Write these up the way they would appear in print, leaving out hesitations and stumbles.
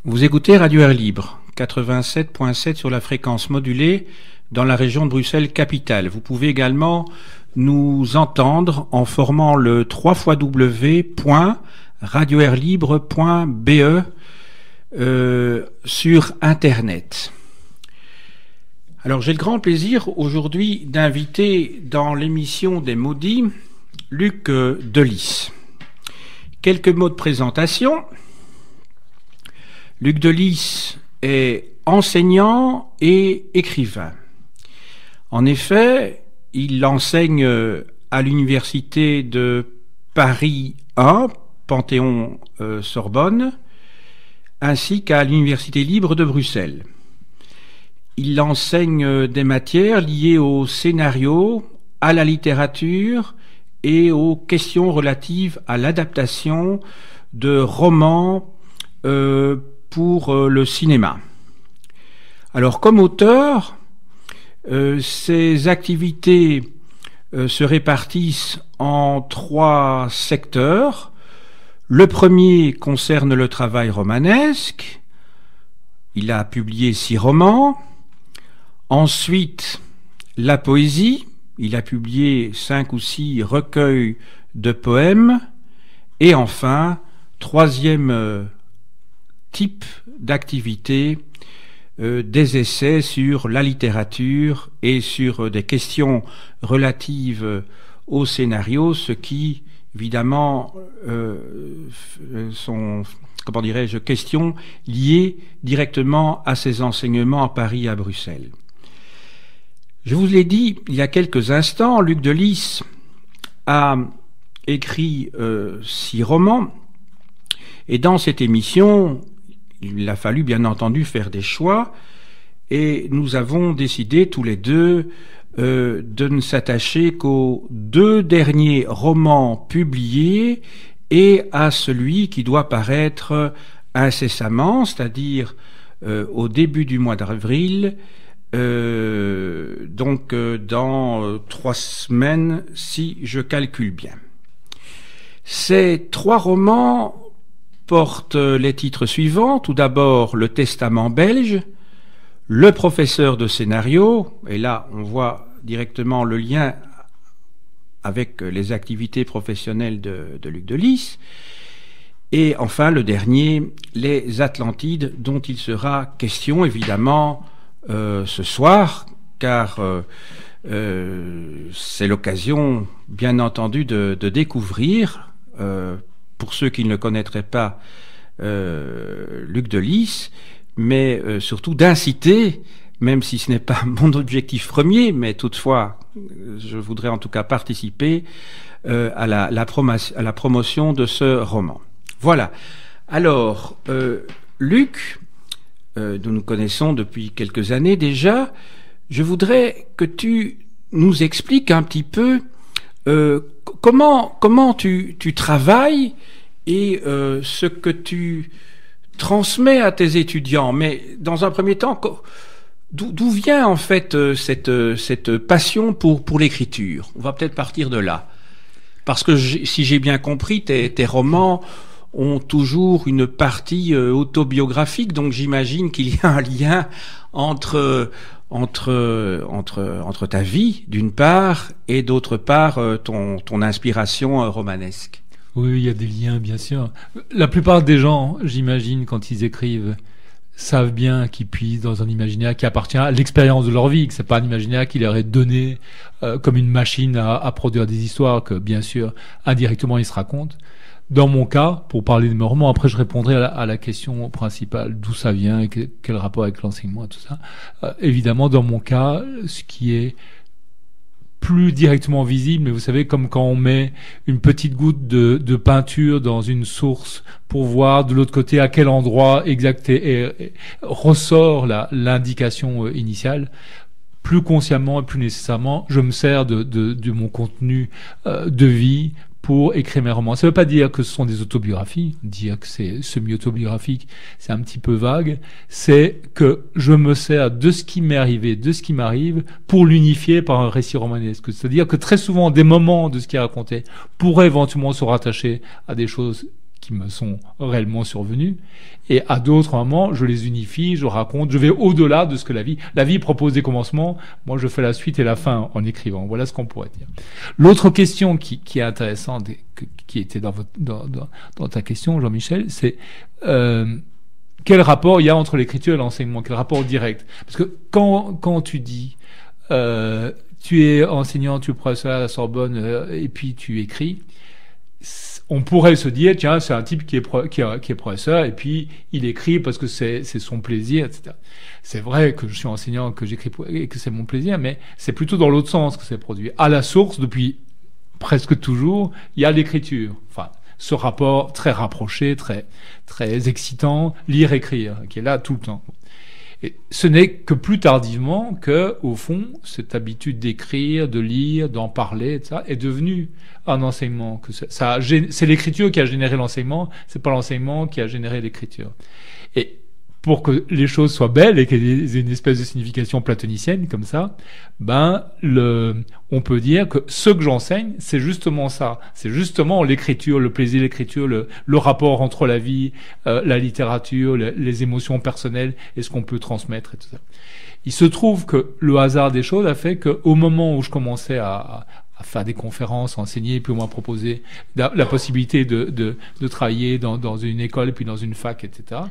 Vous écoutez Radio Air Libre, 87.7 sur la fréquence modulée dans la région de Bruxelles-Capitale. Vous pouvez également nous entendre en formant le www.radioairlibre.be sur Internet. Alors j'ai le grand plaisir aujourd'hui d'inviter dans l'émission des Maudits Luc Delis. Quelques mots de présentation. Luc Delis est enseignant et écrivain. En effet, il enseigne à l'université de Paris 1, Panthéon-Sorbonne, ainsi qu'à l'université libre de Bruxelles. Il enseigne des matières liées au scénario, à la littérature et aux questions relatives à l'adaptation de romans pour le cinéma. Alors, comme auteur, ses activités se répartissent en 3 secteurs. Le premier concerne le travail romanesque. Il a publié 6 romans. Ensuite, la poésie. Il a publié 5 ou 6 recueils de poèmes. Et enfin, troisième type d'activité, des essais sur la littérature et sur des questions relatives au scénario, ce qui, évidemment, sont, comment dirais-je, questions liées directement à ses enseignements à Paris et à Bruxelles. Je vous l'ai dit il y a quelques instants, Luc Delis a écrit 6 romans, et dans cette émission, il a fallu bien entendu faire des choix, et nous avons décidé tous les deux de ne s'attacher qu'aux 2 derniers romans publiés et à celui qui doit paraître incessamment, c'est-à-dire au début du mois d'avril, donc dans 3 semaines si je calcule bien. Ces 3 romans portent les titres suivants. Tout d'abord, Le Testament belge, Le professeur de scénario, et là on voit directement le lien avec les activités professionnelles de Luc Delis, et enfin le dernier, Les Atlantides, dont il sera question évidemment ce soir, car c'est l'occasion bien entendu de découvrir, pour ceux qui ne le connaîtraient pas, Luc Delis, mais surtout d'inciter, même si ce n'est pas mon objectif premier, mais toutefois, je voudrais en tout cas participer à la promotion de ce roman. Voilà. Alors, Luc, nous connaissons depuis quelques années déjà, je voudrais que tu nous expliques un petit peu comment tu travailles et ce que tu transmets à tes étudiants. Mais dans un premier temps, d'où vient en fait cette passion pour l'écriture? On va peut-être partir de là. Parce que si j'ai bien compris, tes romans ont toujours une partie autobiographique, donc j'imagine qu'il y a un lien entre ta vie, d'une part, et d'autre part, ton inspiration romanesque. Oui, il y a des liens, bien sûr. La plupart des gens, j'imagine, quand ils écrivent, savent bien qu'ils puisent dans un imaginaire qui appartient à l'expérience de leur vie, que c'est pas un imaginaire qui leur est donné comme une machine à produire des histoires que, bien sûr, indirectement, ils se racontent. Dans mon cas, pour parler de mes romans, après je répondrai à la question principale, d'où ça vient et quel rapport avec l'enseignement et tout ça. Évidemment, dans mon cas, ce qui est plus directement visible, mais vous savez, comme quand on met une petite goutte de peinture dans une source pour voir de l'autre côté à quel endroit exact et ressort l'indication initiale, plus consciemment et plus nécessairement, je me sers de mon contenu de vie pour écrire mes romans. Ça ne veut pas dire que ce sont des autobiographies, dire que c'est semi-autobiographique, c'est un petit peu vague, c'est que je me sers de ce qui m'est arrivé, de ce qui m'arrive, pour l'unifier par un récit romanesque. C'est-à-dire que très souvent, des moments de ce qui est raconté pourraient éventuellement se rattacher à des choses qui me sont réellement survenus. Et à d'autres moments, je les unifie, je raconte, je vais au-delà de ce que la vie propose des commencements. Moi, je fais la suite et la fin en écrivant. Voilà ce qu'on pourrait dire. L'autre question qui est intéressante, qui était dans ta question, Jean-Michel, c'est quel rapport il y a entre l'écriture et l'enseignement, quel rapport direct? Parce que quand tu dis tu es enseignant, tu es professeur à la Sorbonne et puis tu écris, on pourrait se dire, tiens, c'est un type qui est professeur et puis il écrit parce que c'est son plaisir, etc. C'est vrai que je suis enseignant, que j'écris et que c'est mon plaisir, mais c'est plutôt dans l'autre sens que c'est produit. À la source, depuis presque toujours, il y a l'écriture. Enfin, ce rapport très rapproché, très excitant, lire-écrire, qui est là tout le temps. Et ce n'est que plus tardivement que, au fond, cette habitude d'écrire, de lire, d'en parler, etc., est devenue un enseignement. C'est l'écriture qui a généré l'enseignement, c'est pas l'enseignement qui a généré l'écriture. Et pour que les choses soient belles et qu'il y ait une espèce de signification platonicienne comme ça, on peut dire que ce que j'enseigne, c'est justement ça. C'est justement l'écriture, le plaisir de l'écriture, le rapport entre la vie, la littérature, les émotions personnelles et ce qu'on peut transmettre et tout ça. Il se trouve que le hasard des choses a fait qu'au moment où je commençais à faire des conférences, à enseigner, puis au moins proposer la possibilité de travailler dans une école et puis dans une fac, etc.,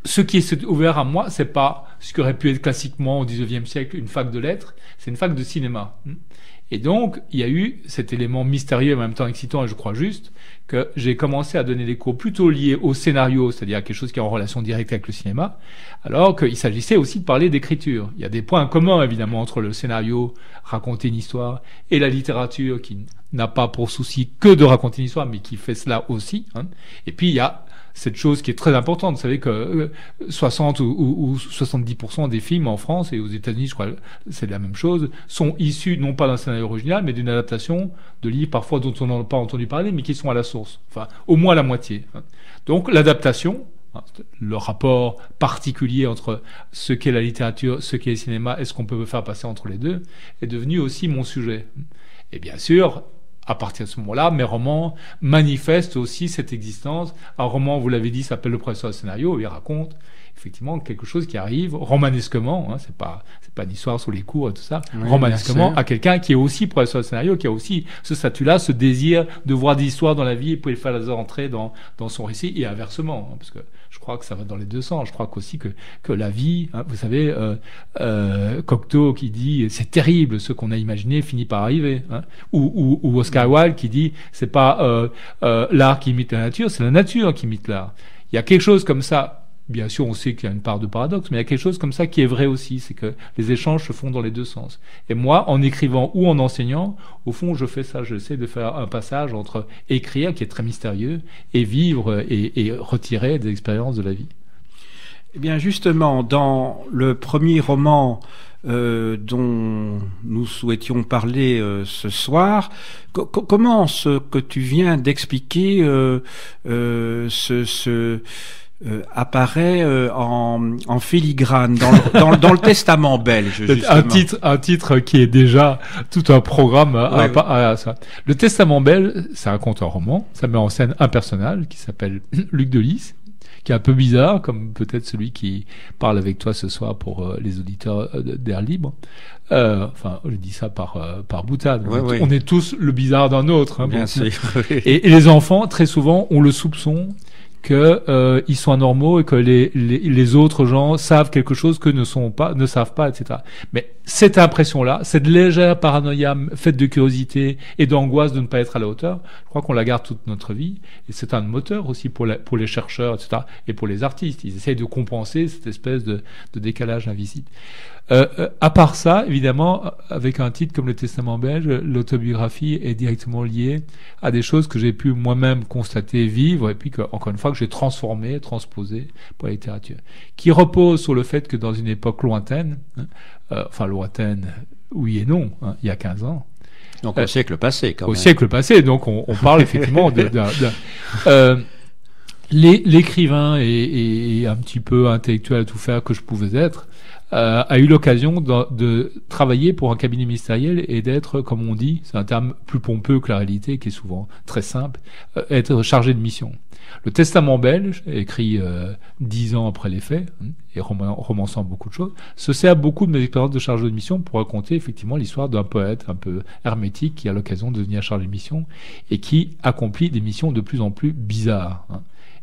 ce qui est ouvert à moi, c'est pas ce qui aurait pu être classiquement au XIXe siècle une fac de lettres, c'est une fac de cinéma. Et donc, il y a eu cet élément mystérieux et en même temps excitant, et je crois juste, que j'ai commencé à donner des cours plutôt liés au scénario, c'est-à-dire quelque chose qui est en relation directe avec le cinéma, alors qu'il s'agissait aussi de parler d'écriture. Il y a des points communs, évidemment, entre le scénario, raconter une histoire, et la littérature, qui n'a pas pour souci que de raconter une histoire, mais qui fait cela aussi. Et puis, il y a cette chose qui est très importante. Vous savez que 60 ou 70% des films en France et aux États-Unis, je crois, c'est la même chose, sont issus non pas d'un scénario original, mais d'une adaptation de livres parfois dont on n'a pas entendu parler, mais qui sont à la source. Enfin, au moins la moitié. Donc, l'adaptation, le rapport particulier entre ce qu'est la littérature, ce qu'est le cinéma et ce qu'on peut faire passer entre les deux, est devenu aussi mon sujet. Et bien sûr, à partir de ce moment-là, mes romans manifestent aussi cette existence. Un roman, vous l'avez dit, s'appelle Le professeur de scénario, où il raconte effectivement quelque chose qui arrive romanesquement, c'est pas une histoire sur les cours et tout ça, oui, romanesquement à quelqu'un qui est aussi professeur de scénario, qui a aussi ce statut-là, ce désir de voir des histoires dans la vie et puis faire les entrer dans son récit, et inversement, parce que je crois que ça va dans les deux sens. Je crois qu'aussi que la vie, vous savez, Cocteau qui dit c'est terrible ce qu'on a imaginé finit par arriver, ou Oscar Wilde qui dit c'est pas l'art qui imite la nature, c'est la nature qui imite l'art. Il y a quelque chose comme ça. Bien sûr, on sait qu'il y a une part de paradoxe, mais il y a quelque chose comme ça qui est vrai aussi, c'est que les échanges se font dans les deux sens. Et moi, en écrivant ou en enseignant, au fond, je fais ça, j'essaie de faire un passage entre écrire, qui est très mystérieux, et vivre et retirer des expériences de la vie. Eh bien, justement, dans le premier roman dont nous souhaitions parler ce soir, comment ce que tu viens d'expliquer apparaît en filigrane dans le Testament belge, justement. Un titre qui est déjà tout un programme à ça. Le Testament belge, ça raconte un roman, ça met en scène un personnage qui s'appelle Luc de Lys, qui est un peu bizarre, comme peut-être celui qui parle avec toi ce soir pour les auditeurs d'Air Libre. Enfin, je dis ça par boutade. Oui. On est tous le bizarre d'un autre. Bien sûr. Et les enfants, très souvent, ont le soupçon que ils sont anormaux et que les autres gens savent quelque chose que ne savent pas, etc. Mais cette impression-là, cette légère paranoïa faite de curiosité et d'angoisse de ne pas être à la hauteur, je crois qu'on la garde toute notre vie, et c'est un moteur aussi pour les chercheurs, etc. et pour les artistes. Ils essayent de compenser cette espèce de décalage invisible. À part ça, évidemment, avec un titre comme Le Testament belge, l'autobiographie est directement liée à des choses que j'ai pu moi-même constater, vivre, et puis encore une fois, que j'ai transformé, transposé pour la littérature, qui repose sur le fait que dans une époque lointaine, enfin lointaine, oui et non, il y a 15 ans. Donc au siècle passé, quand même. Au siècle passé, donc on parle effectivement l'écrivain et un petit peu intellectuel à tout faire que je pouvais être, a eu l'occasion de travailler pour un cabinet ministériel et d'être, comme on dit, c'est un terme plus pompeux que la réalité, qui est souvent très simple, être chargé de mission. Le Testament belge, écrit 10 ans après les faits, et romançant beaucoup de choses, se sert beaucoup de mes expériences de chargé de mission pour raconter effectivement l'histoire d'un poète un peu hermétique qui a l'occasion de devenir chargé de mission et qui accomplit des missions de plus en plus bizarres.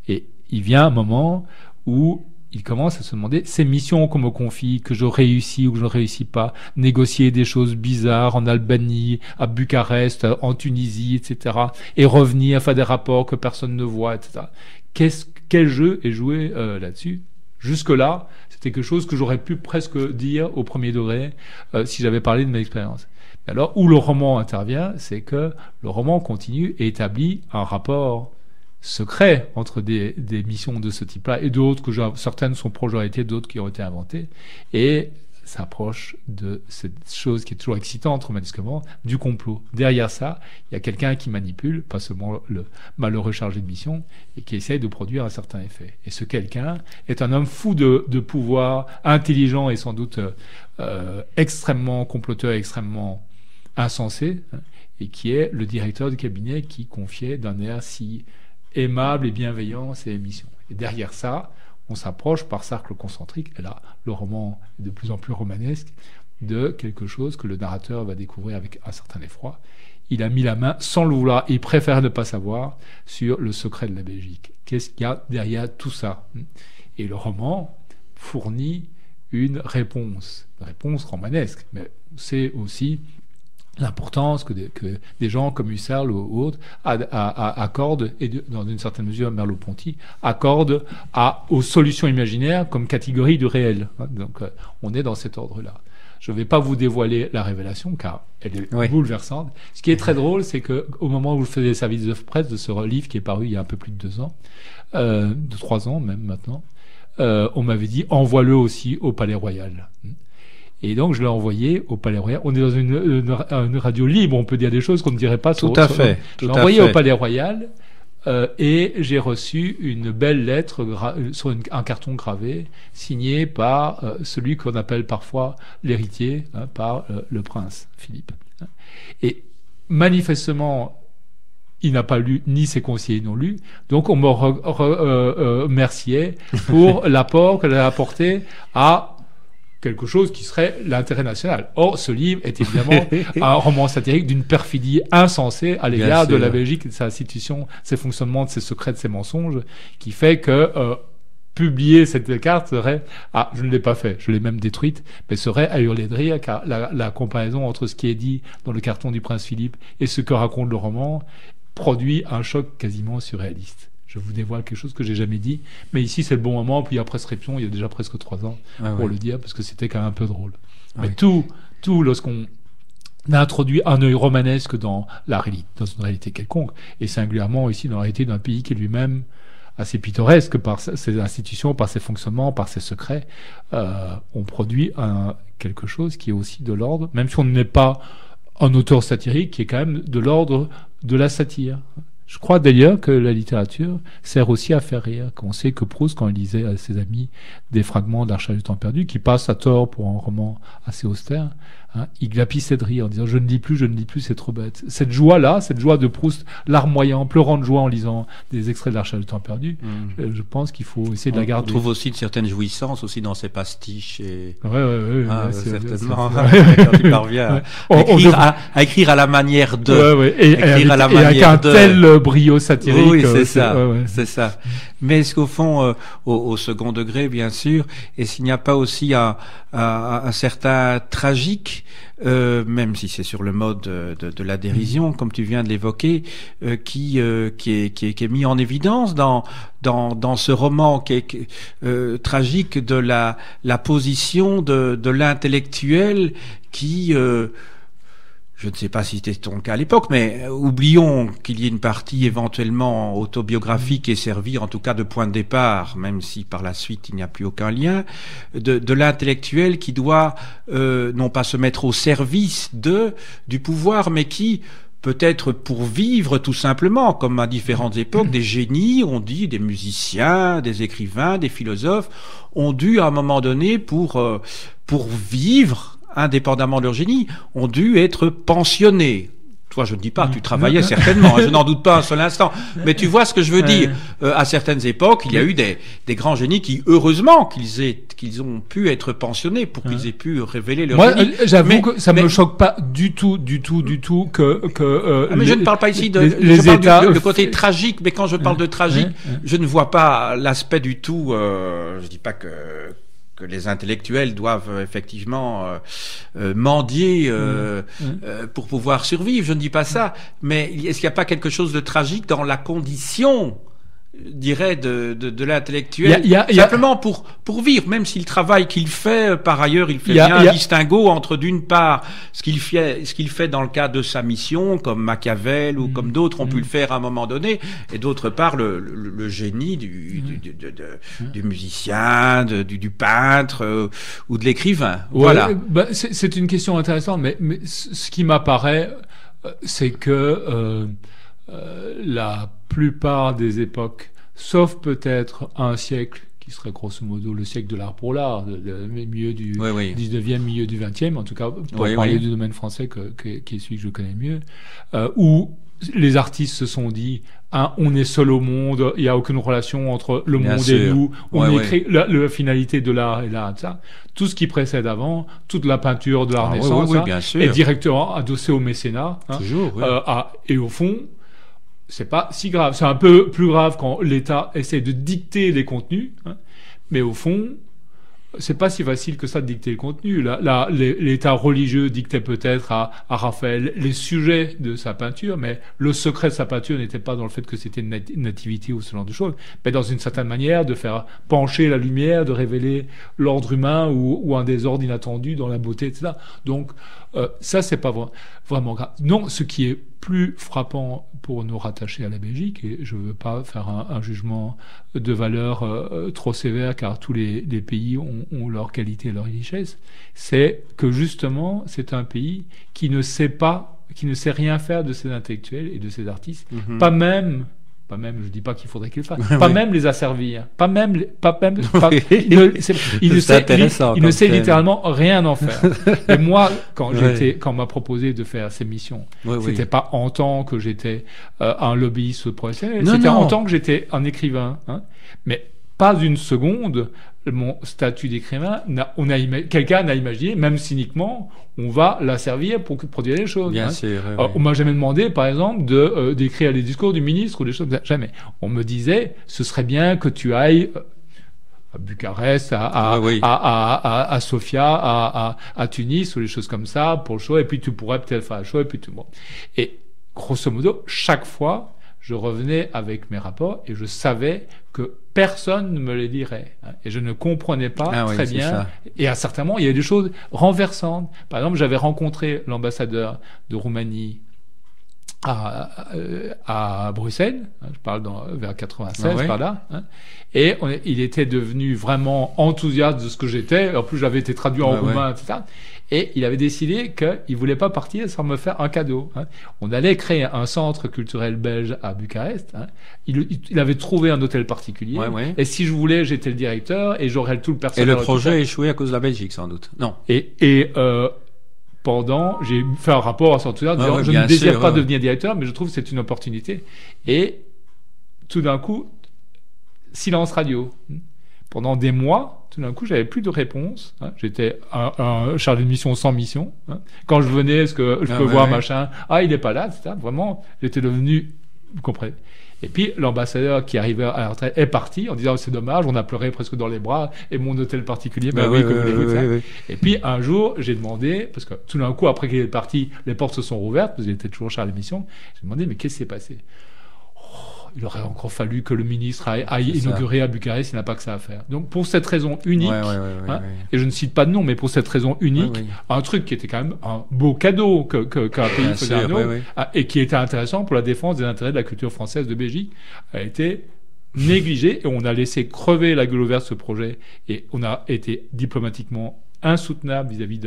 Et il vient un moment où il commence à se demander, ces missions qu'on me confie, que je réussis ou que je ne réussis pas, négocier des choses bizarres en Albanie, à Bucarest, en Tunisie, etc., et revenir, faire des rapports que personne ne voit, etc. Quel jeu est joué là-dessus? Jusque-là, c'était quelque chose que j'aurais pu presque dire au premier degré si j'avais parlé de mes expériences. Alors, où le roman intervient, c'est que le roman continue et établit un rapport secret entre des missions de ce type-là et d'autres que certaines sont projetées, d'autres qui ont été inventées, et s'approche de cette chose qui est toujours excitante romanesquement, du complot. Derrière ça, il y a quelqu'un qui manipule, pas seulement le malheureux chargé de mission, et qui essaye de produire un certain effet. Et ce quelqu'un est un homme fou de pouvoir, intelligent et sans doute extrêmement comploteur, extrêmement insensé, et qui est le directeur du cabinet qui confiait d'un air si aimable et bienveillant ses missions. Et derrière ça, on s'approche par cercle concentrique, et là, le roman est de plus en plus romanesque, de quelque chose que le narrateur va découvrir avec un certain effroi. Il a mis la main, sans le vouloir, il préfère ne pas savoir, sur le secret de la Belgique. Qu'est-ce qu'il y a derrière tout ça? Et le roman fournit une réponse romanesque, mais c'est aussi l'importance que des gens comme Husserl ou autres accordent, et dans une certaine mesure Merleau-Ponty, accordent aux solutions imaginaires comme catégorie du réel. Donc on est dans cet ordre-là. Je ne vais pas vous dévoiler la révélation, car elle est bouleversante. Ce qui est très drôle, c'est qu'au moment où je faisais les services de presse de ce livre qui est paru il y a un peu plus de 2 ans, de 3 ans même maintenant, on m'avait dit « envoie-le aussi au Palais Royal ». Et donc, je l'ai envoyé au Palais Royal. On est dans une radio libre, on peut dire des choses qu'on ne dirait pas sur... Tout à fait. Je l'ai envoyé au Palais Royal et j'ai reçu une belle lettre sur un carton gravé, signée par celui qu'on appelle parfois l'héritier, par le prince Philippe. Et manifestement, il n'a pas lu, ni ses conseillers n'ont lu, donc on me remerciait pour l'apport qu'elle a apporté à quelque chose qui serait l'intérêt national. Or, ce livre est évidemment un roman satirique d'une perfidie insensée à l'égard de la Belgique, de sa institution, ses fonctionnements, de ses secrets, de ses mensonges, qui fait que publier cette carte serait... Ah, je ne l'ai pas fait, je l'ai même détruite, mais serait à hurler de rire, car la comparaison entre ce qui est dit dans le carton du prince Philippe et ce que raconte le roman produit un choc quasiment surréaliste. Je vous dévoile quelque chose que j'ai jamais dit, mais ici c'est le bon moment, puis il y a prescription, il y a déjà presque 3 ans pour le dire, parce que c'était quand même un peu drôle. Mais tout lorsqu'on introduit un œil romanesque dans une réalité quelconque, et singulièrement ici dans la réalité d'un pays qui est lui-même assez pittoresque par ses institutions, par ses fonctionnements, par ses secrets, on produit quelque chose qui est aussi de l'ordre, même si on n'est pas un auteur satirique, qui est quand même de l'ordre de la satire. Je crois d'ailleurs que la littérature sert aussi à faire rire. On sait que Proust, quand il lisait à ses amis des fragments d'Archives du temps perdu, qui passent à tort pour un roman assez austère, il glapissait de rire en disant « je ne lis plus, c'est trop bête ». Cette joie-là, cette joie de Proust, larmoyant, pleurant de joie en lisant des extraits d'Archives du temps perdu, je pense qu'il faut essayer de la garder. On trouve aussi une certaine jouissance aussi dans ces pastiches. Certainement. Quand il parvient à écrire à la manière de... Et avec un tel brio satirique. Oui, c'est ça. Mais est-ce qu'au fond, au second degré, bien sûr, est-ce qu'il n'y a pas aussi un certain tragique, même si c'est sur le mode de la dérision, comme tu viens de l'évoquer, qui est mis en évidence dans ce roman qui est tragique de la position de l'intellectuel qui je ne sais pas si c'était ton cas à l'époque, mais oublions qu'il y ait une partie éventuellement autobiographique et servie en tout cas de point de départ, même si par la suite il n'y a plus aucun lien, de l'intellectuel qui doit non pas se mettre au service du pouvoir, mais qui peut-être pour vivre tout simplement, comme à différentes époques, des génies, on dit, des musiciens, des écrivains, des philosophes, ont dû à un moment donné, pour vivre, indépendamment de leur génie, ont dû être pensionnés. Toi, je ne dis pas, tu travaillais certainement, je n'en doute pas un seul instant. Mais tu vois ce que je veux dire. À certaines époques, il y a eu des grands génies qui, heureusement, qu'ils ont pu être pensionnés pour qu'ils aient pu révéler leur génie. Moi, j'avoue que ça me choque pas du tout que mais je ne parle pas ici le côté tragique, mais quand je parle de tragique, je ne vois pas l'aspect du tout, je dis pas que les intellectuels doivent effectivement mendier pour pouvoir survivre. Je ne dis pas ça, mais est-ce qu'il n'y a pas quelque chose de tragique dans la condition, je dirais, de l'intellectuel, simplement pour vivre, même si le travail qu'il fait, par ailleurs, il fait bien un distinguo entre, d'une part, ce qu'il fait dans le cadre de sa mission, comme Machiavel ou comme d'autres ont pu le faire à un moment donné, et d'autre part, le génie du musicien, du peintre ou de l'écrivain. Voilà. C'est une question intéressante, mais ce qui m'apparaît, c'est que la plupart des époques, sauf peut-être un siècle qui serait grosso modo le siècle de l'art pour l'art, le milieu du 19e, milieu du 20e, en tout cas pour parler du domaine français qui est celui que je connais mieux, où les artistes se sont dit on est seul au monde, il n'y a aucune relation entre le monde et nous, on écrit la finalité de l'art et l'art, ça. Tout ce qui précède avant, toute la peinture de la Renaissance est directement adossée au mécénat. Toujours, et au fond, c'est pas si grave. C'est un peu plus grave quand l'État essaie de dicter les contenus, mais au fond, c'est pas si facile que ça de dicter le contenu. L'État religieux dictait peut-être à Raphaël les sujets de sa peinture, mais le secret de sa peinture n'était pas dans le fait que c'était une nativité ou ce genre de choses, mais dans une certaine manière de faire pencher la lumière, de révéler l'ordre humain ou un désordre inattendu dans la beauté, etc. Donc, ça, c'est pas vraiment grave. Non, ce qui est plus frappant pour nous rattacher à la Belgique, et je veux pas faire un jugement de valeur trop sévère, car tous les pays ont leur qualité et leur richesse, c'est que justement, c'est un pays qui ne sait rien faire de ses intellectuels et de ses artistes, pas même, je dis pas qu'il faudrait qu'il le fasse, pas même les asservir, il ne sait littéralement rien en faire. Et moi, quand on m'a proposé de faire ces missions, c'était pas en tant que j'étais un lobbyiste professionnel, c'était en tant que j'étais un écrivain, mais pas une seconde, mon statut d'écrivain, quelqu'un n'a imaginé, même cyniquement, on va la servir pour produire des choses. Bien sûr. On m'a jamais demandé, par exemple, d'écrire les discours du ministre ou des choses. Jamais. On me disait, ce serait bien que tu ailles à Bucarest, à Sofia, à Tunis ou des choses comme ça pour le show. Et puis tu pourrais peut-être faire le show. Et puis tout le monde. Et grosso modo, chaque fois, je revenais avec mes rapports et je savais que personne ne me les dirait. Et je ne comprenais pas très bien. Ça. Et à certains moments, il y a des choses renversantes. Par exemple, j'avais rencontré l'ambassadeur de Roumanie à Bruxelles, je parle vers 96 par là, et il était devenu vraiment enthousiaste de ce que j'étais. En plus, j'avais été traduit en roumain, etc. Et il avait décidé qu'il voulait pas partir sans me faire un cadeau. On allait créer un centre culturel belge à Bucarest. Il avait trouvé un hôtel particulier. Et si je voulais, j'étais le directeur et j'aurais tout le personnel. Et le projet a échoué à cause de la Belgique, sans doute. Non. J'ai fait un rapport à Centenaire en disant je ne désire pas devenir directeur, mais je trouve que c'est une opportunité. Et tout d'un coup, silence radio. Pendant des mois, tout d'un coup, j'avais plus de réponse. J'étais un chargé de mission sans mission. Quand je venais, est-ce que je peux voir machin? Il est pas là, etc. Vraiment, j'étais devenu, vous comprenez. Et puis, l'ambassadeur qui arrivait à la retraite est parti en disant c'est dommage, on a pleuré presque dans les bras, et mon hôtel particulier, Et puis, un jour, j'ai demandé, parce que tout d'un coup, après qu'il est parti, les portes se sont rouvertes, parce qu'il était toujours chargé de mission. J'ai demandé, mais qu'est-ce qui s'est passé? Il aurait encore fallu que le ministre aille inaugurer à Bucarest, il n'a pas que ça à faire. Donc, pour cette raison unique, et je ne cite pas de nom, mais pour cette raison unique, un truc qui était quand même un beau cadeau qu'un pays faisait à un autre, et qui était intéressant pour la défense des intérêts de la culture française de Belgique, a été négligé, et on a laissé crever la gueule ouverte ce projet, et on a été diplomatiquement insoutenable vis-à-vis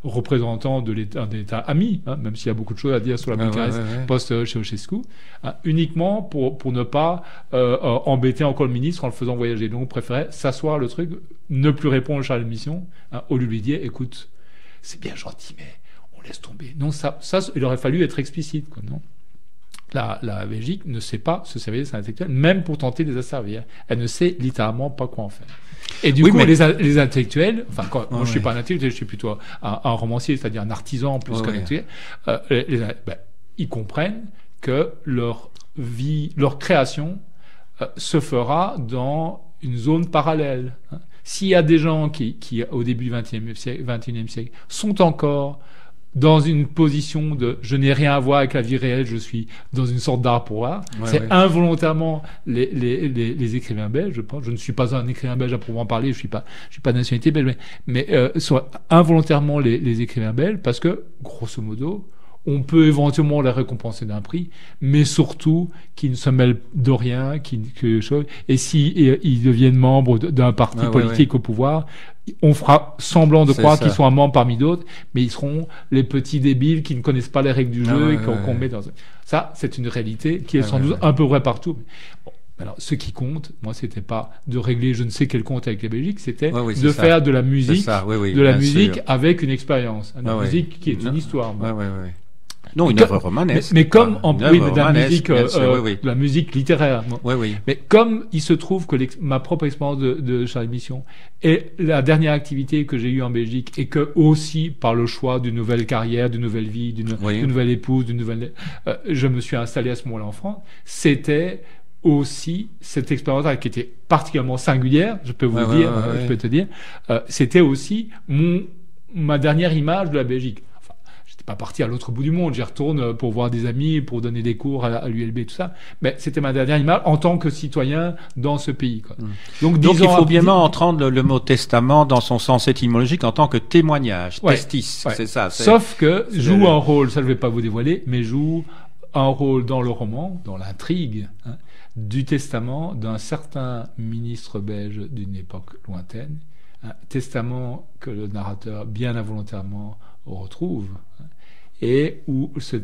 représentant d'un État ami, hein, même s'il y a beaucoup de choses à dire sur la Bucarest post-Ceausescu, hein, uniquement pour ne pas embêter encore le ministre en le faisant voyager. Donc on préférait s'asseoir le truc, ne plus répondre au chargé de mission, hein, au lieu de lui dire, écoute, c'est bien gentil, mais on laisse tomber. Non, ça, il aurait fallu être explicite, quoi, non? La Belgique ne sait pas se servir des intellectuels, même pour tenter de les asservir. Elle ne sait littéralement pas quoi en faire. Et du coup, les intellectuels, enfin, moi je suis pas un intellectuel, je suis plutôt un romancier, c'est-à-dire un artisan plus qu'un intellectuel, ils comprennent que leur création se fera dans une zone parallèle. Hein. S'il y a des gens qui au début du XXIe siècle, sont encore dans une position de je n'ai rien à voir avec la vie réelle, je suis dans une sorte d'art pour art. Involontairement les écrivains belges, je pense. Je ne suis pas un écrivain belge à proprement parler, je suis pas de nationalité belge, mais sont involontairement les écrivains belges parce que, grosso modo, on peut éventuellement les récompenser d'un prix, mais surtout qu'ils ne se mêlent de rien, et si ils deviennent membres d'un parti politique au pouvoir, on fera semblant de croire qu'ils sont un membre parmi d'autres, mais ils seront les petits débiles qui ne connaissent pas les règles du jeu et qu'on met dans... Ça, c'est une réalité qui est sans doute un peu vraie partout. Bon. Alors, ce qui compte, moi, c'était pas de régler je ne sais quel compte avec les Belgiques, c'était de faire de la musique, avec une expérience, une musique qui est une histoire. Non, une œuvre romanesque. Mais comme de la musique littéraire. Mais comme il se trouve que ma propre expérience de chargé de mission est la dernière activité que j'ai eue en Belgique et que aussi par le choix d'une nouvelle carrière, d'une nouvelle vie, d'une nouvelle épouse, je me suis installé à ce moment-là en France, c'était aussi cette expérience-là qui était particulièrement singulière, je peux vous dire, je peux te dire, c'était aussi ma dernière image de la Belgique. J'étais pas parti à l'autre bout du monde, j'y retourne pour voir des amis, pour donner des cours à l'ULB, tout ça. Mais c'était ma dernière image en tant que citoyen dans ce pays, quoi. Donc il faut bien entendre le mot testament dans son sens étymologique en tant que témoignage, testis, c'est ça. Sauf que joue un rôle, ça je vais pas vous dévoiler, mais joue un rôle dans le roman, dans l'intrigue, hein, du testament d'un certain ministre belge d'une époque lointaine, un testament que le narrateur bien involontairement retrouve, hein, et où ce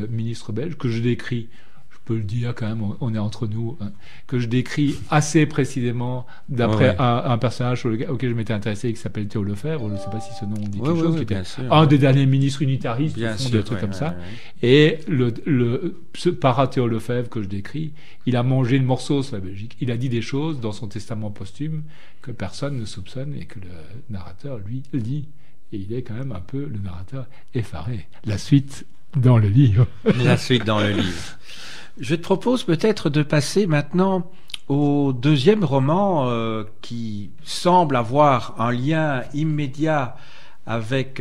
ministre belge que je décris, je peux le dire quand même, on est entre nous, hein, que je décris assez précisément d'après un personnage auquel je m'étais intéressé qui s'appelle Théo Lefebvre, je ne sais pas si ce nom dit quelque chose, qui était un des derniers ministres unitaristes, des trucs comme ça. Et ce para-Théo Lefebvre que je décris, il a mangé le morceau sur la Belgique. Il a dit des choses dans son testament posthume que personne ne soupçonne et que le narrateur, lui, dit. Et il est quand même un peu le narrateur effaré. La suite dans le livre. La suite dans le livre. Je te propose peut-être de passer maintenant au deuxième roman qui semble avoir un lien immédiat avec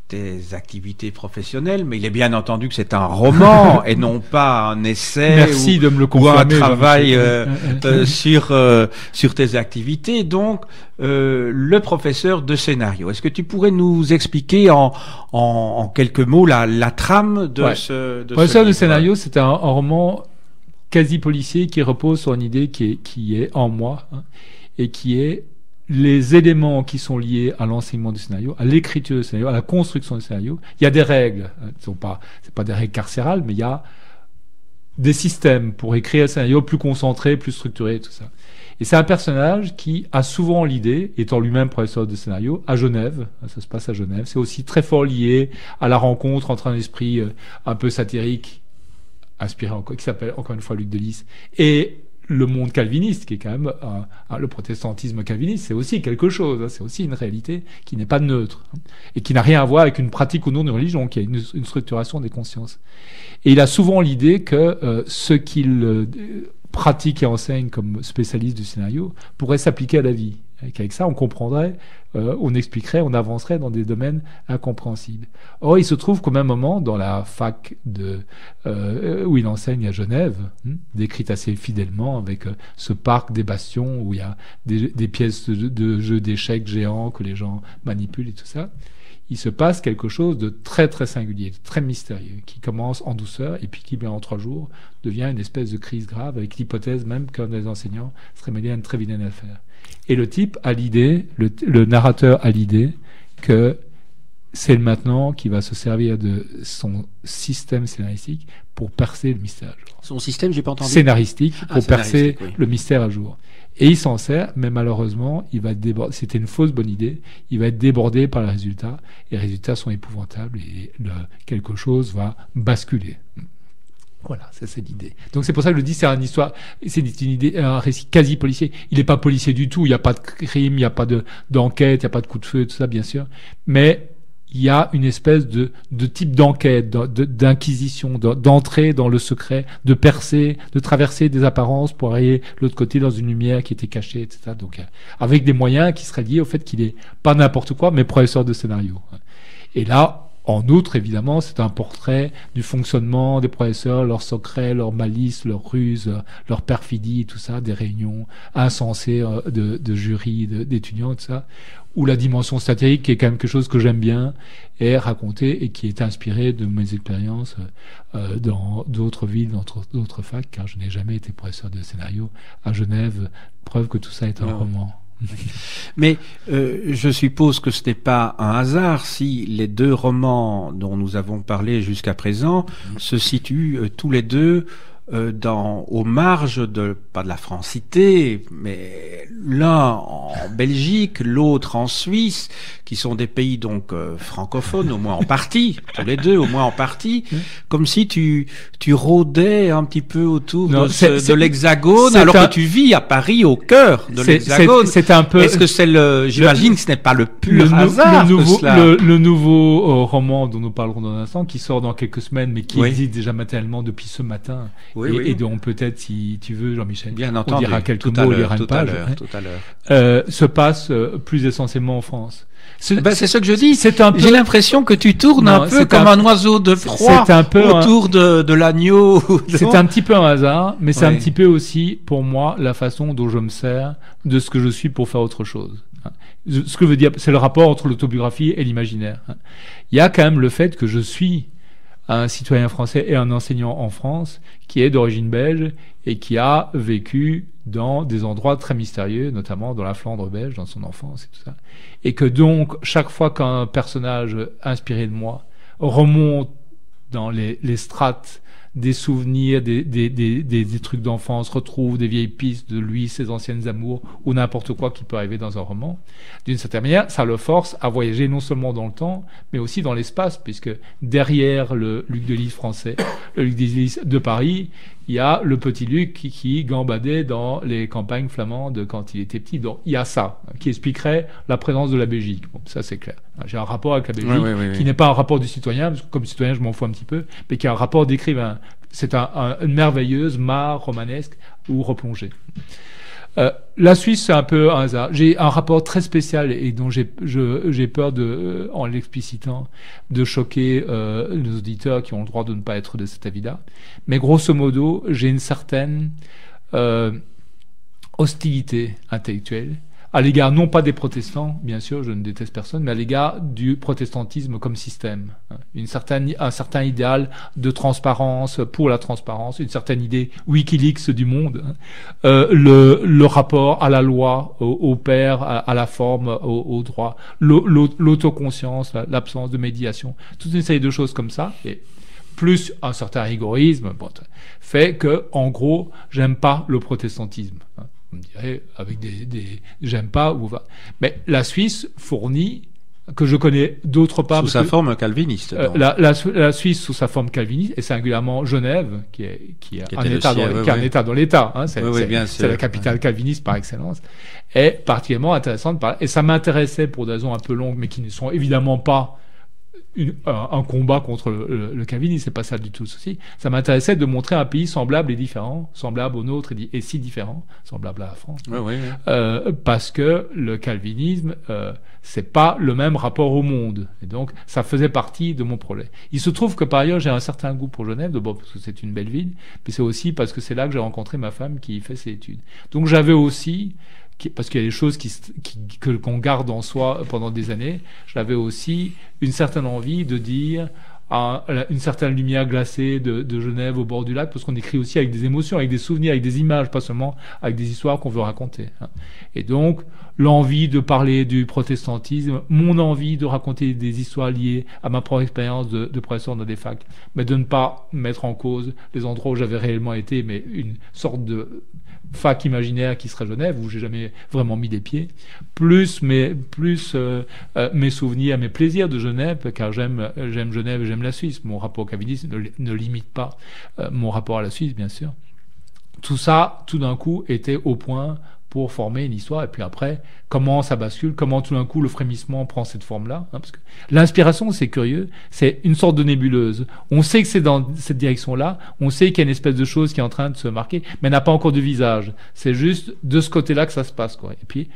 tes activités professionnelles, mais il est bien entendu que c'est un roman et non pas un essai. Merci de me le confirmer, ou un travail sur tes activités. Donc, le professeur de scénario. Est-ce que tu pourrais nous expliquer en quelques mots la trame de ce professeur de scénario, c'est un roman quasi policier qui repose sur une idée qui est en moi, hein, et qui est les éléments qui sont liés à l'enseignement du scénario, à l'écriture du scénario, à la construction du scénario. Il y a des règles, c'est pas des règles carcérales, mais il y a des systèmes pour écrire un scénario plus concentré, plus structuré, tout ça. Et c'est un personnage qui a souvent l'idée, étant lui-même professeur de scénario, à Genève, ça se passe à Genève, c'est aussi très fort lié à la rencontre entre un esprit un peu satirique, inspiré qui s'appelle encore une fois Luc Delis, et le monde calviniste, qui est quand même le protestantisme calviniste, c'est aussi quelque chose, hein, c'est aussi une réalité qui n'est pas neutre, hein, et qui n'a rien à voir avec une pratique ou non de religion, qui a une structuration des consciences. Et il a souvent l'idée que ce qu'il pratique et enseigne comme spécialiste du scénario pourrait s'appliquer à la vie. Et qu'avec ça, on comprendrait, on expliquerait, on avancerait dans des domaines incompréhensibles. Or, il se trouve qu'au même moment, dans la fac où il enseigne à Genève, décrite assez fidèlement, avec ce parc des bastions où il y a des pièces de jeux d'échecs géants que les gens manipulent et tout ça, il se passe quelque chose de très très singulier, de très mystérieux, qui commence en douceur et puis qui, en 3 jours, devient une espèce de crise grave, avec l'hypothèse même qu'un des enseignants serait mêlé à une très vilaine affaire. Et le type a l'idée, le narrateur a l'idée que c'est maintenant qui va se servir de son système scénaristique pour percer le mystère à jour. Son système, j'ai pas entendu. Scénaristique pour percer oui. le mystère à jour. Et il s'en sert, mais malheureusement, il va être débordé. C'était une fausse bonne idée. Il va être débordé par les résultats. Et les résultats sont épouvantables et quelque chose va basculer. Voilà, ça c'est l'idée. Donc c'est pour ça que je dis c'est une histoire, c'est une idée, un récit quasi policier. Il n'est pas policier du tout. Il n'y a pas de crime, il n'y a pas d'enquête, il n'y a pas de coup de feu, tout ça bien sûr. Mais il y a une espèce de type d'enquête, d'inquisition, d'entrer dans le secret, de percer, de traverser des apparences pour aller de l'autre côté dans une lumière qui était cachée, etc. Donc, avec des moyens qui seraient liés au fait qu'il est pas n'importe quoi, mais professeur de scénario. Et là, en outre, évidemment, c'est un portrait du fonctionnement des professeurs, leurs secrets, leurs malices, leurs ruses, leur perfidie, tout ça, des réunions insensées de jury, d'étudiants, tout ça, où la dimension satirique, qui est quand même quelque chose que j'aime bien, est racontée et qui est inspirée de mes expériences dans d'autres villes, dans d'autres facs, car je n'ai jamais été professeur de scénario à Genève, preuve que tout ça est un roman. Mais je suppose que ce n'est pas un hasard si les deux romans dont nous avons parlé jusqu'à présent se situent tous les deux aux marges pas de la francité, mais l'un en Belgique, l'autre en Suisse, qui sont des pays donc francophones, au moins en partie, tous les deux au moins en partie, comme si tu rôdais un petit peu autour de l'Hexagone, alors que tu vis à Paris, au cœur de l'Hexagone. C'est un peu. Est-ce que j'imagine que ce n'est pas le pur hasard le nouveau roman dont nous parlerons dans un instant, qui sort dans quelques semaines, mais qui existe déjà matériellement depuis ce matin. Et dont peut-être, si tu veux, Jean-Michel, bien entendu, on dira quelques mots, on lira une page. Tout à l'heure. Se passe plus essentiellement en France. C'est ce que je dis. J'ai l'impression que tu tournes un peu comme un oiseau de proie autour de l'agneau. C'est un petit peu un hasard, mais c'est un petit peu aussi, pour moi, la façon dont je me sers de ce que je suis pour faire autre chose. Ce que je veux dire, c'est le rapport entre l'autobiographie et l'imaginaire. Il y a quand même le fait que je suis un citoyen français et un enseignant en France qui est d'origine belge et qui a vécu dans des endroits très mystérieux, notamment dans la Flandre belge, dans son enfance et tout ça. Et que donc, chaque fois qu'un personnage inspiré de moi remonte dans les strates des souvenirs, des trucs d'enfance, retrouve des vieilles pistes de lui, ses anciennes amours, ou n'importe quoi qui peut arriver dans un roman, d'une certaine manière, ça le force à voyager non seulement dans le temps, mais aussi dans l'espace, puisque derrière le Luc Delisle français, le Luc Delisle de Paris, il y a le petit Luc qui gambadait dans les campagnes flamandes quand il était petit. Donc il y a ça, qui expliquerait la présence de la Belgique. Bon, ça c'est clair. J'ai un rapport avec la Belgique qui n'est pas un rapport du citoyen, parce que comme citoyen je m'en fous un petit peu, mais qui est un rapport d'écrivain. C'est une merveilleuse mare romanesque ou replongée. La Suisse, c'est un peu un hasard. J'ai un rapport très spécial et dont j'ai peur en l'explicitant, de choquer les auditeurs qui ont le droit de ne pas être de cet avis-là. Mais grosso modo, j'ai une certaine hostilité intellectuelle à l'égard non pas des protestants, bien sûr, je ne déteste personne, mais à l'égard du protestantisme comme système. Un certain idéal de transparence, pour la transparence, une certaine idée Wikileaks du monde, le rapport à la loi, au père, à la forme, au droit, l'autoconscience, l'absence de médiation, toute une série de choses comme ça, et plus un certain rigorisme, fait que, en gros, j'aime pas le protestantisme. On me dirait, avec j'aime pas, mais la Suisse fournit, que je connais d'autre part. Sous sa forme calviniste. La Suisse sous sa forme calviniste, et singulièrement Genève, qui est un État dans l'État, hein, c'est la capitale calviniste par excellence, est particulièrement intéressante. Et ça m'intéressait pour des raisons un peu longues, mais qui ne sont évidemment pas un combat contre le calvinisme, c'est pas ça du tout ceci. Ça m'intéressait de montrer un pays semblable et différent, semblable au nôtre et si différent, semblable à la France. Parce que le calvinisme, c'est pas le même rapport au monde. Et donc, ça faisait partie de mon projet. Il se trouve que par ailleurs, j'ai un certain goût pour Genève, d'abord parce que c'est une belle ville, mais c'est aussi parce que c'est là que j'ai rencontré ma femme qui y fait ses études. Donc j'avais aussi, parce qu'il y a des choses qu'on garde en soi pendant des années, j'avais aussi une certaine envie de dire à une certaine lumière glacée de Genève au bord du lac, parce qu'on écrit aussi avec des émotions, avec des souvenirs, avec des images, pas seulement avec des histoires qu'on veut raconter. Et donc, l'envie de parler du protestantisme, mon envie de raconter des histoires liées à ma propre expérience de professeur dans des facs, mais de ne pas mettre en cause les endroits où j'avais réellement été, mais une sorte de fac imaginaire qui serait Genève, où j'ai jamais vraiment mis les pieds, plus mes souvenirs, mes plaisirs de Genève, car j'aime Genève et j'aime la Suisse. Mon rapport au calvinisme ne limite pas mon rapport à la Suisse, bien sûr. Tout ça, tout d'un coup, était au point pour former une histoire. Et puis après, comment ça bascule, comment tout d'un coup le frémissement prend cette forme-là. Parce que l'inspiration, c'est curieux, c'est une sorte de nébuleuse. On sait que c'est dans cette direction-là, on sait qu'il y a une espèce de chose qui est en train de se marquer, mais elle n'a pas encore de visage. C'est juste de ce côté-là que ça se passe, quoi. Et puis,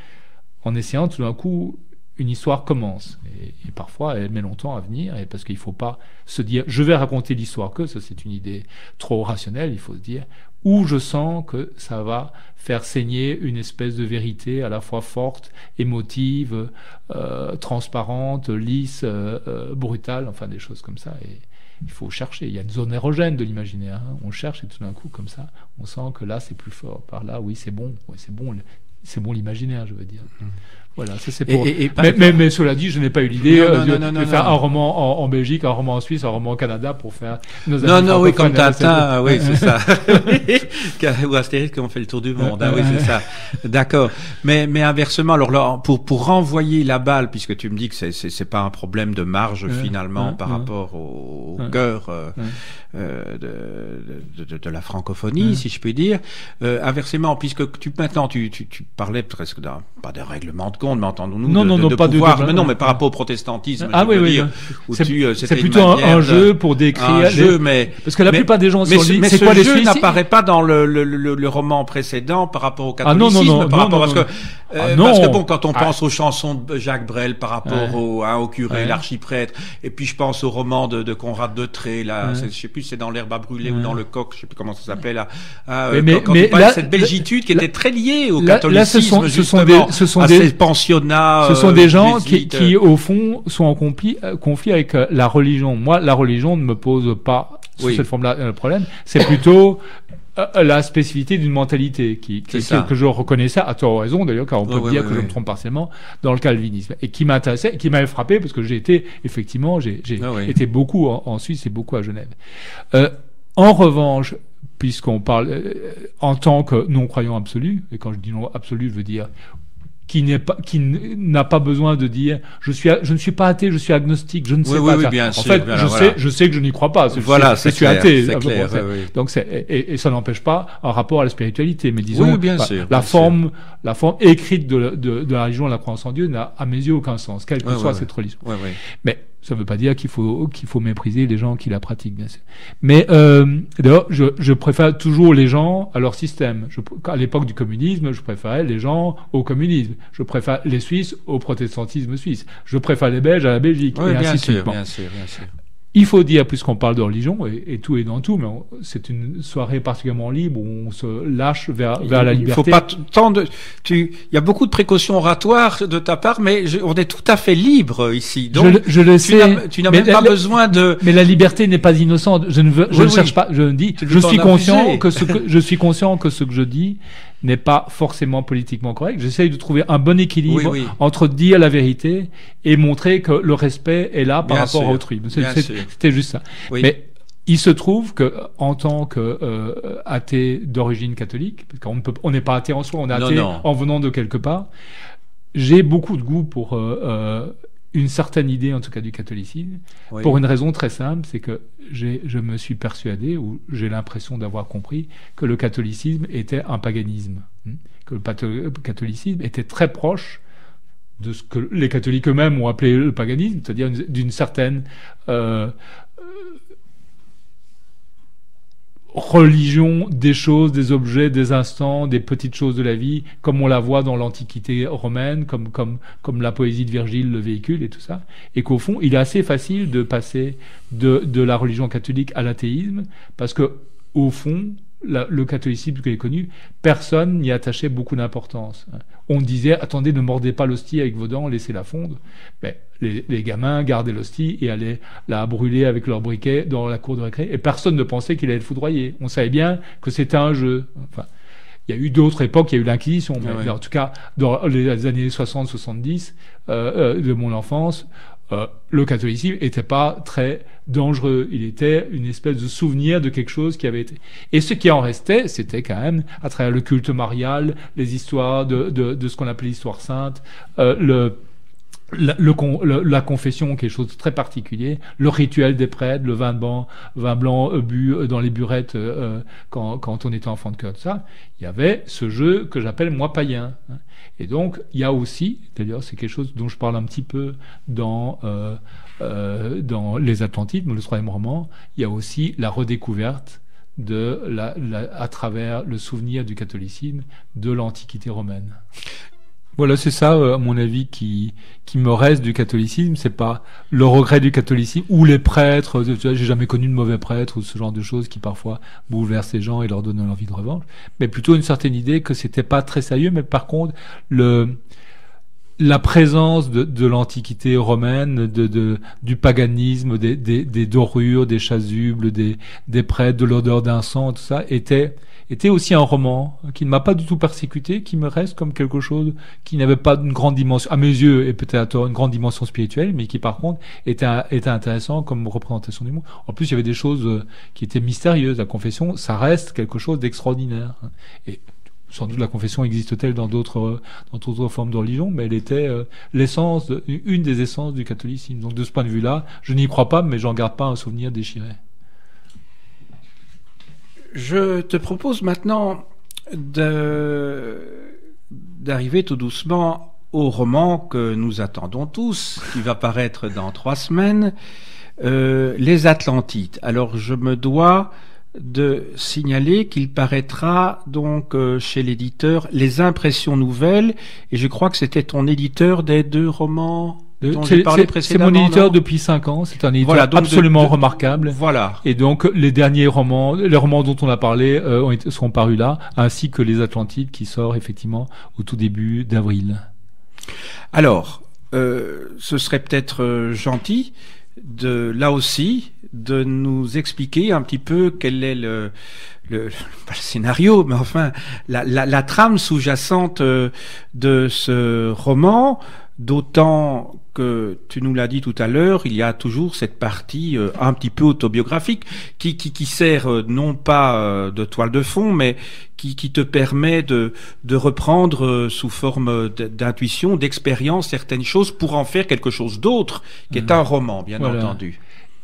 en essayant, tout d'un coup, une histoire commence. Et parfois, elle met longtemps à venir, et parce qu'il ne faut pas se dire « je vais raconter l'histoire que », ça c'est une idée trop rationnelle, il faut se dire « où je sens que ça va faire saigner une espèce de vérité à la fois forte, émotive, transparente, lisse, brutale », enfin des choses comme ça. Et il faut chercher. Il y a une zone érogène de l'imaginaire. On cherche et tout d'un coup, comme ça, on sent que là, c'est plus fort. Par là, oui, c'est bon. Oui, c'est bon l'imaginaire, je veux dire. Voilà, ça c'est pour. Mais cela dit, je n'ai pas eu l'idée de faire un roman en Belgique, un roman en Suisse, un roman au Canada pour faire nos amis. Oui, comme Tintin, oui, c'est ça. Ou Astérix qui ont fait le tour du monde, oui, c'est ça. D'accord. Mais inversement, alors là, pour renvoyer la balle, puisque tu me dis que c'est pas un problème de marge finalement par rapport au cœur de la francophonie, si je puis dire. Inversement, puisque tu parlais presque pas de règlement de compte, mais entendons-nous de pas pouvoir, de mais non, mais par rapport au protestantisme, c'est plutôt un jeu pour décrire mais parce que la plupart des gens mais ce jeu n'apparaît pas dans le roman précédent par rapport au catholicisme, parce que bon, quand on pense aux chansons de Jacques Brel par rapport au curé, l'archiprêtre, et puis je pense au roman de Conrad de Tré, là, je sais plus, c'est dans l'herbe à brûler ou dans le coq, je sais plus comment ça s'appelait là. Quand il parlait de cette belgitude qui était très liée au catholicisme, ce sont des pensionnats. Ce sont des gens qui au fond sont en conflit avec la religion. Moi, la religion ne me pose pas sous cette forme-là le problème. C'est plutôt la spécificité d'une mentalité que je reconnaissais à tort ou raison d'ailleurs, car on peut dire que je me trompe partiellement dans le calvinisme, et qui m'intéressait, et qui m'avait frappé parce que j'ai été beaucoup en Suisse et beaucoup à Genève. En revanche, puisqu'on parle en tant que non-croyant absolu, et quand je dis non absolu, je veux dire qui n'a pas besoin de dire je ne suis pas athée, je suis agnostique, je ne sais pas. Bien en sûr, fait, je sais que je n'y crois pas. Je suis athée. C'est clair. Donc et ça n'empêche pas un rapport à la spiritualité. Mais disons, la forme écrite de la religion, la croyance en Dieu n'a à mes yeux aucun sens, quelle que soit cette religion. Mais ça ne veut pas dire qu'il faut mépriser les gens qui la pratiquent, bien sûr. Mais d'ailleurs, je préfère toujours les gens à leur système. À l'époque du communisme, je préférais les gens au communisme. Je préfère les Suisses au protestantisme suisse. Je préfère les Belges à la Belgique. Oui, et bien ainsi sûr, de suite. bien sûr. Il faut dire, puisqu'on parle de religion, et tout est dans tout, mais c'est une soirée particulièrement libre où on se lâche vers la liberté. Il faut pas il y a beaucoup de précautions oratoires de ta part, mais on est tout à fait libre ici. Donc, je le sais. Tu n'as même pas besoin de. Mais la liberté n'est pas innocente. Je ne cherche pas. Je dis, je suis conscient que ce que je dis n'est pas forcément politiquement correct. J'essaye de trouver un bon équilibre entre dire la vérité et montrer que le respect est là par rapport à autrui. C'était juste ça. Oui. Mais il se trouve que en tant que athée d'origine catholique, parce qu'on n'est pas athée en soi, on est athée en venant de quelque part, j'ai beaucoup de goût pour une certaine idée, en tout cas du catholicisme, pour une raison très simple, c'est que je me suis persuadé, ou j'ai l'impression d'avoir compris, que le catholicisme était un paganisme, que le catholicisme était très proche de ce que les catholiques eux-mêmes ont appelé le paganisme, c'est-à-dire d'une certaine religion des choses, des objets, des instants, des petites choses de la vie, comme on la voit dans l'Antiquité romaine, comme la poésie de Virgile le véhicule et tout ça, et qu'au fond, il est assez facile de passer de la religion catholique à l'athéisme, parce que au fond, le catholicisme que j'ai connu, personne n'y attachait beaucoup d'importance. On disait, attendez, ne mordez pas l'hostie avec vos dents, laissez-la fondre. Mais les gamins gardaient l'hostie et allaient la brûler avec leur briquet dans la cour de récré, et personne ne pensait qu'il allait être foudroyé. On savait bien que c'était un jeu. Enfin, il y a eu d'autres époques, il y a eu l'Inquisition, mais en tout cas, dans les années 60-70 de mon enfance, le catholicisme était pas très dangereux. Il était une espèce de souvenir de quelque chose qui avait été. Et ce qui en restait, c'était quand même, à travers le culte marial, les histoires de ce qu'on appelait l'histoire sainte, la confession, quelque chose de très particulier, le rituel des prêtres, le vin blanc bu dans les burettes quand on était enfant de cœur, tout ça. Il y avait ce jeu que j'appelle moi païen. Et donc il y a aussi, d'ailleurs c'est quelque chose dont je parle un petit peu dans les Atlantides, le troisième roman, il y a aussi la redécouverte à travers le souvenir du catholicisme de l'Antiquité romaine. Voilà, c'est ça, à mon avis, qui me reste du catholicisme. C'est pas le regret du catholicisme ou les prêtres. J'ai jamais connu de mauvais prêtres ou ce genre de choses qui parfois bouleversent les gens et leur donnent l'envie de revanche. Mais plutôt une certaine idée que c'était pas très sérieux. Mais par contre, la présence de l'Antiquité romaine, du paganisme, des dorures, des chasubles, des prêtres, de l'odeur d'encens, tout ça était aussi un roman qui ne m'a pas du tout persécuté, qui me reste comme quelque chose qui n'avait pas une grande dimension, à mes yeux, et peut-être une grande dimension spirituelle, mais qui par contre était intéressant comme représentation du monde. En plus, il y avait des choses qui étaient mystérieuses. La confession, ça reste quelque chose d'extraordinaire. Et sans doute la confession existe-t-elle dans d'autres formes de religion, mais elle était une des essences du catholicisme. Donc de ce point de vue-là, je n'y crois pas, mais j'en garde pas un souvenir déchiré. Je te propose maintenant d'arriver tout doucement au roman que nous attendons tous, qui va paraître dans 3 semaines, Les Atlantides. Alors je me dois de signaler qu'il paraîtra donc chez l'éditeur Les Impressions Nouvelles, et je crois que c'était ton éditeur des 2 romans dont j'ai parlé précédemment. C'est mon éditeur depuis 5 ans. C'est un éditeur absolument remarquable. Voilà. Et donc les derniers romans, les romans dont on a parlé, sont parus là, ainsi que Les Atlantides qui sort effectivement au tout début d'avril. Alors, ce serait peut-être gentil là aussi de nous expliquer un petit peu quel est pas le scénario, mais enfin la trame sous-jacente de ce roman, d'autant que tu nous l'as dit tout à l'heure, il y a toujours cette partie un petit peu autobiographique qui sert non pas de toile de fond, mais qui te permet de reprendre sous forme d'intuition, d'expérience certaines choses pour en faire quelque chose d'autre, qui est un roman, bien entendu.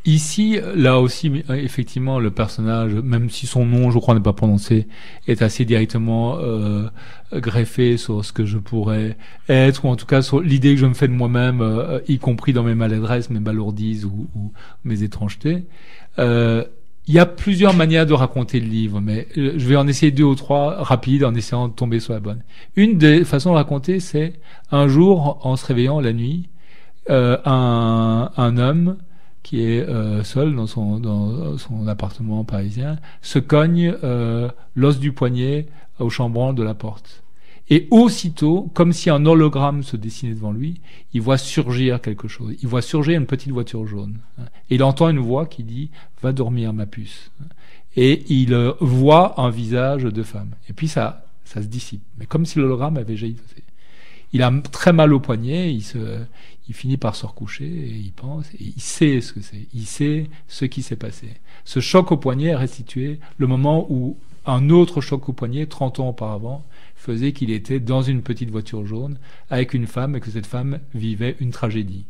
Ici, là aussi, effectivement, le personnage, même si son nom, je crois, n'est pas prononcé, est assez directement greffé sur ce que je pourrais être, ou en tout cas sur l'idée que je me fais de moi-même, y compris dans mes maladresses, mes balourdises ou mes étrangetés. Il y a plusieurs manières de raconter le livre, mais je vais en essayer 2 ou 3 rapides en essayant de tomber sur la bonne. Une des façons de raconter, c'est un jour, en se réveillant la nuit, un homme qui est seul dans son appartement parisien, se cogne l'os du poignet au chambranle de la porte. Et aussitôt, comme si un hologramme se dessinait devant lui, il voit surgir quelque chose. Il voit surgir une petite voiture jaune. Et il entend une voix qui dit « Va dormir, ma puce ». Et il voit un visage de femme. Et puis ça se dissipe. Mais comme si l'hologramme avait jailli. Il a très mal au poignet, il finit par se recoucher et il pense, et il sait ce que c'est, il sait ce qui s'est passé. Ce choc au poignet est restitué le moment où un autre choc au poignet, 30 ans auparavant, faisait qu'il était dans une petite voiture jaune avec une femme et que cette femme vivait une tragédie.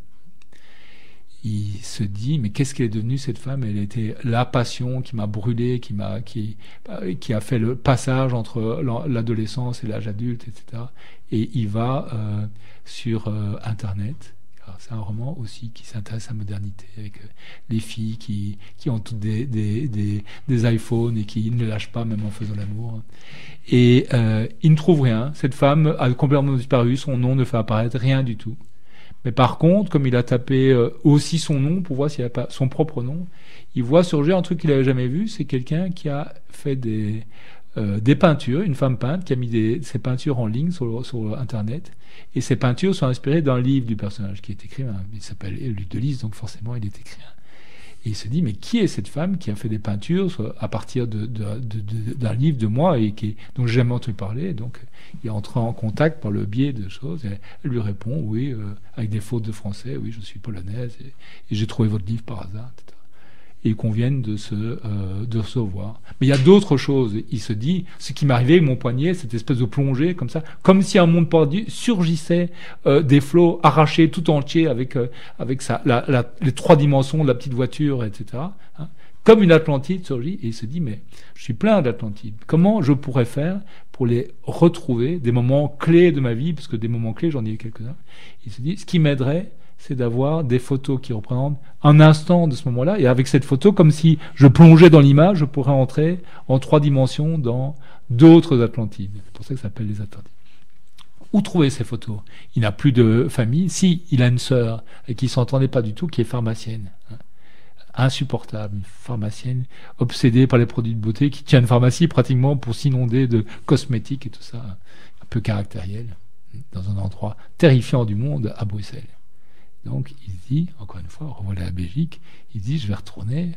Il se dit, mais qu'est-ce qu'elle est devenue cette femme? Elle était la passion qui m'a brûlé, qui a fait le passage entre l'adolescence et l'âge adulte, etc. Et il va sur Internet. Alors, c'est un roman aussi qui s'intéresse à la modernité, avec les filles qui ont toutes des iPhones et qui ne lâchent pas même en faisant l'amour. Et il ne trouve rien. Cette femme a complètement disparu, son nom ne fait apparaître rien du tout. Mais par contre, comme il a tapé aussi son nom pour voir s'il n'y a pas son propre nom, il voit surgir un truc qu'il n'avait jamais vu. C'est quelqu'un qui a fait des peintures, une femme peintre qui a mis ses peintures en ligne sur Internet. Et ces peintures sont inspirées d'un livre du personnage qui est écrivain. Il s'appelle Luc de Lys, donc forcément il est écrivain. Et il se dit, mais qui est cette femme qui a fait des peintures à partir d'un livre de moi et dont j'ai jamais entendu parler. Donc il est entré en contact par le biais de choses. Et elle lui répond, oui, avec des fautes de français, oui, je suis polonaise et j'ai trouvé votre livre par hasard, etc. Et ils conviennent de se revoir. Mais il y a d'autres choses. Il se dit, ce qui m'arrivait avec mon poignet, cette espèce de plongée comme ça, comme si un monde perdu surgissait des flots arrachés tout entiers avec les 3 dimensions de la petite voiture, etc. Hein, comme une Atlantide surgit, et il se dit, mais je suis plein d'Atlantide. Comment je pourrais faire pour les retrouver, des moments clés de ma vie, parce que des moments clés, j'en ai eu quelques-uns. Il se dit, ce qui m'aiderait, c'est d'avoir des photos qui représentent un instant de ce moment-là. Et avec cette photo, comme si je plongeais dans l'image, je pourrais entrer en 3 dimensions dans d'autres Atlantides. C'est pour ça que ça s'appelle les Atlantides. Où trouver ces photos? Il n'a plus de famille. Si, il a une sœur et qui ne s'entendait pas du tout, qui est pharmacienne. Insupportable, une pharmacienne obsédée par les produits de beauté, qui tient une pharmacie pratiquement pour s'inonder de cosmétiques et tout ça, un peu caractériel, dans un endroit terrifiant du monde, à Bruxelles. Donc il se dit, encore une fois, revoilà la Belgique, il se dit, je vais retourner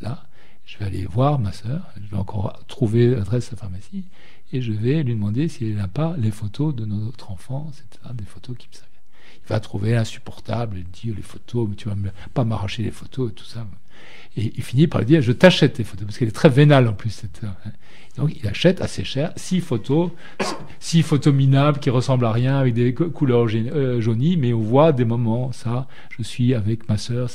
là, je vais aller voir ma sœur, je vais encore trouver l'adresse de sa pharmacie, et je vais lui demander s'il n'a pas les photos de notre enfance, etc., des photos qui me servent. Il va trouver insupportable, il dit, les photos, mais tu vas pas m'arracher les photos et tout ça. Et il finit par lui dire, je t'achète tes photos, parce qu'elle est très vénale en plus, cette sœur. Donc il achète assez cher 6 photos minables qui ressemblent à rien avec des couleurs jaunies, mais on voit des moments, ça, je suis avec ma sœur,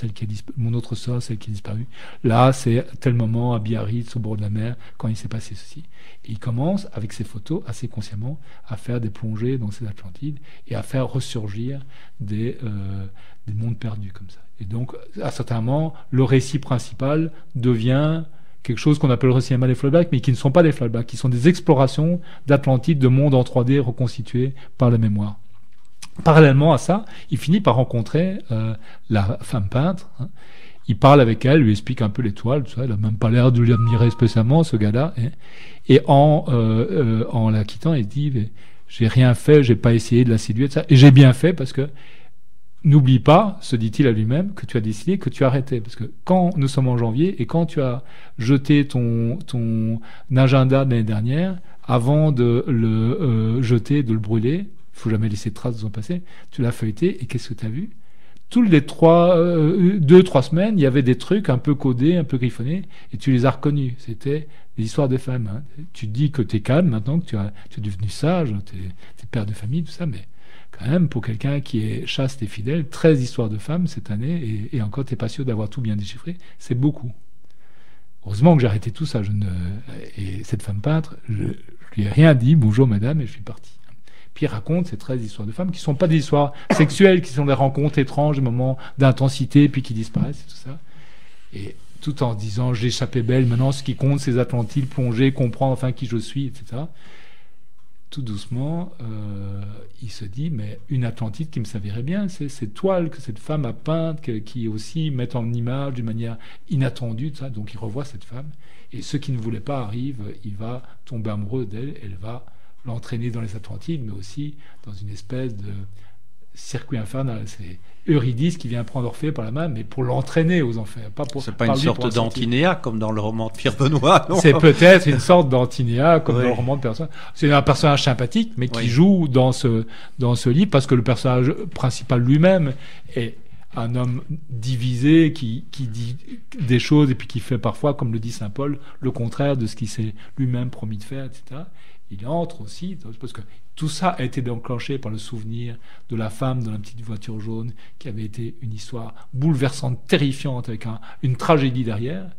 mon autre sœur, celle qui a disparu. Là, c'est tel moment à Biarritz, au bord de la mer, quand il s'est passé ceci. Et il commence, avec ces photos, assez consciemment, à faire des plongées dans ces Atlantides et à faire ressurgir des mondes perdus comme ça. Et donc, à certains moments, le récit principal devient quelque chose qu'on appelle au cinéma des flashbacks, mais qui ne sont pas des flashbacks, qui sont des explorations d'Atlantide, de mondes en 3D reconstitués par la mémoire. Parallèlement à ça, il finit par rencontrer la femme peintre. Hein. Il parle avec elle, lui explique un peu l'étoile, tout ça. Il n'a même pas l'air de lui admirer spécialement, ce gars-là. Hein. Et en la quittant, il dit, j'ai rien fait, j'ai pas essayé de la séduire, ça. Et j'ai bien fait parce que n'oublie pas, se dit-il à lui-même, que tu as décidé que tu arrêtais. Parce que quand nous sommes en janvier et quand tu as jeté ton agenda de l'année dernière, avant de le jeter, de le brûler, il faut jamais laisser de traces de son passé, tu l'as feuilleté et qu'est-ce que tu as vu? Toutes les 2-3 semaines, il y avait des trucs un peu codés, un peu griffonnés, et tu les as reconnus. C'était des histoires de femmes. Hein. Tu te dis que tu es calme maintenant, que tu es devenu sage, tu es père de famille, tout ça, mais quand même, pour quelqu'un qui est chaste et fidèle, 13 histoires de femmes cette année, et encore, tu n'es pas sûr d'avoir tout bien déchiffré, c'est beaucoup. Heureusement que j'ai arrêté tout ça. Et cette femme peintre, je lui ai rien dit, bonjour madame, et je suis parti. Puis il raconte ces 13 histoires de femmes qui ne sont pas des histoires sexuelles, qui sont des rencontres étranges, des moments d'intensité, puis qui disparaissent, et tout ça. Et tout en disant, j'ai échappé belle, maintenant ce qui compte, c'est Atlantides, plonger, comprendre enfin qui je suis, etc. Tout doucement, il se dit, mais une Atlantide qui me servirait bien, c'est cette toile que cette femme a peinte, qui aussi met en image d'une manière inattendue, tout ça. Donc il revoit cette femme, et ce qui ne voulait pas arrive, il va tomber amoureux d'elle, elle va l'entraîner dans les Atlantides, mais aussi dans une espèce de circuit infernal. C'est Eurydice qui vient prendre Orphée par la main, mais pour l'entraîner aux enfers. C'est pas une sorte d'Antinéa, comme dans le roman de Pierre Benoît, non? C'est peut-être une sorte d'Antinéa, comme dans le roman de Personnage. C'est un personnage sympathique, mais qui joue dans ce livre, parce que le personnage principal lui-même est un homme divisé, qui dit des choses, et puis qui fait parfois, comme le dit saint Paul, le contraire de ce qu'il s'est lui-même promis de faire, etc. Il entre aussi, parce que tout ça a été déclenché par le souvenir de la femme dans la petite voiture jaune, qui avait été une histoire bouleversante, terrifiante, avec une tragédie derrière.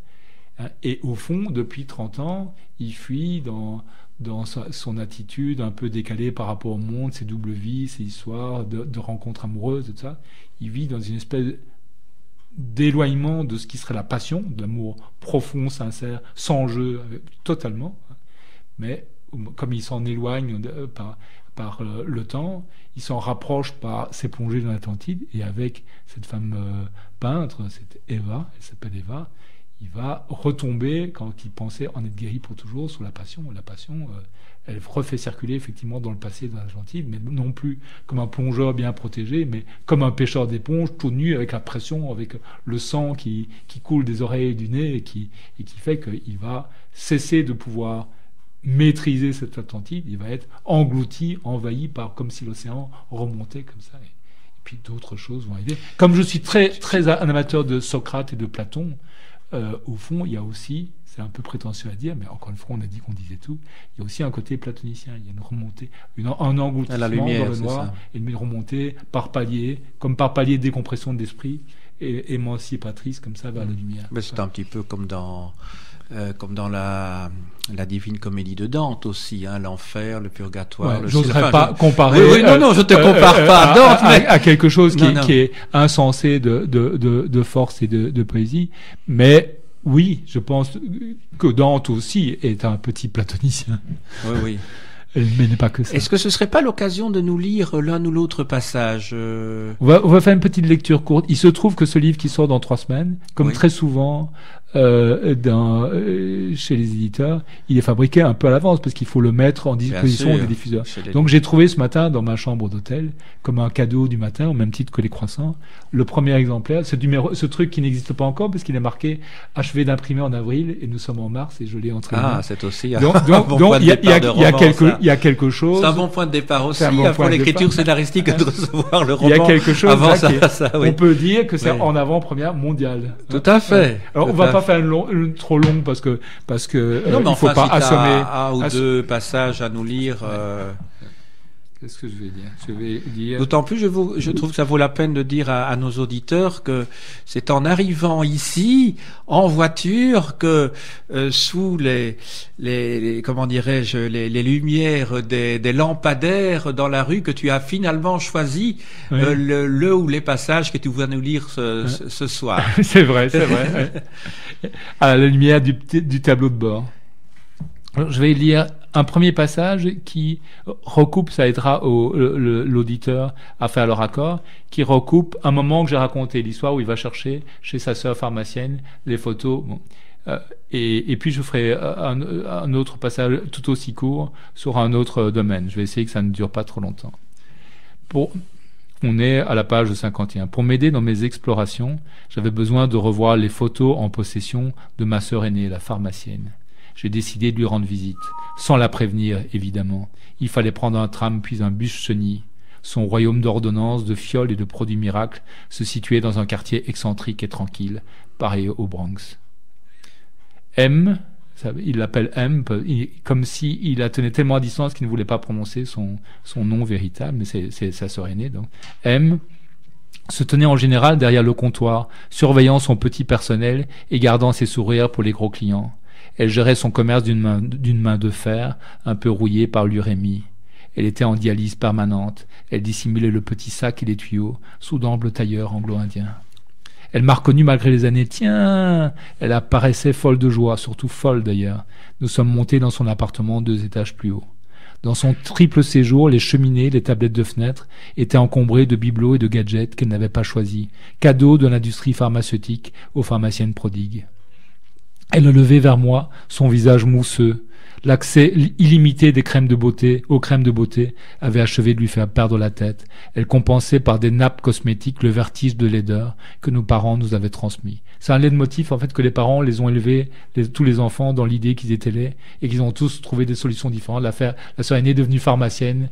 Et au fond, depuis 30 ans, il fuit dans son attitude un peu décalée par rapport au monde, ses doubles vies, ses histoires de rencontres amoureuses, tout ça. Il vit dans une espèce d'éloignement de ce qui serait la passion, de l'amour profond, sincère, sans jeu, totalement. Mais comme il s'en éloigne par le temps, il s'en rapproche par ses plongées dans l'Atlantide, et avec cette femme peintre, c'est Eva, elle s'appelle Eva, il va retomber, quand il pensait en être guéri pour toujours, sur la passion. La passion, elle refait circuler effectivement dans le passé, dans l'Atlantide, mais non plus comme un plongeur bien protégé, mais comme un pêcheur d'éponge, tout nu, avec la pression, avec le sang qui coule des oreilles et du nez, et qui fait qu'il va cesser de pouvoir maîtriser cette Atlantide. Il va être englouti, envahi par, comme si l'océan remontait comme ça. Et puis d'autres choses vont arriver. Comme je suis très, très un amateur de Socrate et de Platon, au fond, il y a aussi, c'est un peu prétentieux à dire, mais encore une fois, on a dit qu'on disait tout, il y a aussi un côté platonicien, il y a une remontée, un engloutissement la lumière, dans le noir, et une remontée par palier, comme par palier de décompression de l'esprit, et émancipatrice, comme ça, vers la lumière. Mais c'est un petit peu comme dans la Divine Comédie de Dante aussi, hein, l'enfer, le purgatoire. Ouais, j'oserais pas comparer. Oui, non, je te compare pas à Dante, mais à quelque chose qui est insensé de force et de poésie. Mais oui, je pense que Dante aussi est un petit platonicien. Oui. Mais n'est pas que ça. Est-ce que ce serait pas l'occasion de nous lire l'un ou l'autre passage on va faire une petite lecture courte. Il se trouve que ce livre qui sort dans 3 semaines, comme très souvent chez les éditeurs, il est fabriqué un peu à l'avance parce qu'il faut le mettre en disposition des diffuseurs. Donc j'ai trouvé ce matin dans ma chambre d'hôtel, comme un cadeau du matin, au même titre que les croissants, le premier exemplaire, ce truc qui n'existe pas encore parce qu'il est marqué achevé d'imprimer en avril et nous sommes en mars et je l'ai entre les mains. C'est aussi donc il y a quelque chose. C'est un bon point de départ aussi pour l'écriture scénaristique de recevoir le roman. Il y a quelque chose avant on peut dire que c'est en avant-première mondiale. Tout à fait. Alors on va pas faire une trop longue parce que non, mais il faut enfin, pas si assommer un ou deux passages à nous lire. Qu'est-ce que je vais dire? Je vais dire. D'autant plus, je trouve que ça vaut la peine de dire à nos auditeurs que c'est en arrivant ici, en voiture, que sous les comment dirais-je, les lumières des lampadaires dans la rue, que tu as finalement choisi le ou les passages que tu vas nous lire ce soir. C'est vrai. À la lumière du tableau de bord. Alors, je vais lire un premier passage qui recoupe, ça aidera l'auditeur à faire le raccord, qui recoupe un moment que j'ai raconté, l'histoire où il va chercher chez sa sœur pharmacienne les photos. Et puis je ferai un autre passage tout aussi court sur un autre domaine. Je vais essayer que ça ne dure pas trop longtemps. On est à la page 51. Pour m'aider dans mes explorations, j'avais besoin de revoir les photos en possession de ma sœur aînée, la pharmacienne. J'ai décidé de lui rendre visite, sans la prévenir, évidemment. Il fallait prendre un tram puis un bus chenille. Son royaume d'ordonnances, de fioles et de produits miracles se situait dans un quartier excentrique et tranquille, pareil au Bronx. M, il l'appelle M, comme s'il la tenait tellement à distance qu'il ne voulait pas prononcer son nom véritable, mais c'est sa sœur aînée, donc. M se tenait en général derrière le comptoir, surveillant son petit personnel et gardant ses sourires pour les gros clients. Elle gérait son commerce d'une main de fer, un peu rouillée par l'urémie. Elle était en dialyse permanente. Elle dissimulait le petit sac et les tuyaux sous d'ample tailleur anglo-indien. Elle m'a reconnu malgré les années. Tiens, elle apparaissait folle de joie, surtout folle d'ailleurs. Nous sommes montés dans son appartement 2 étages plus haut. Dans son triple séjour, les cheminées, les tablettes de fenêtres étaient encombrées de bibelots et de gadgets qu'elle n'avait pas choisis, cadeaux de l'industrie pharmaceutique aux pharmaciennes prodigues. Elle levait vers moi son visage mousseux. L'accès illimité aux crèmes de beauté avait achevé de lui faire perdre la tête. Elle compensait par des nappes cosmétiques le vertige de laideur que nos parents nous avaient transmis. C'est un leitmotiv, en fait, que les parents les ont élevés, tous les enfants, dans l'idée qu'ils étaient laids, et qu'ils ont tous trouvé des solutions différentes. La sœur aînée est devenue pharmacienne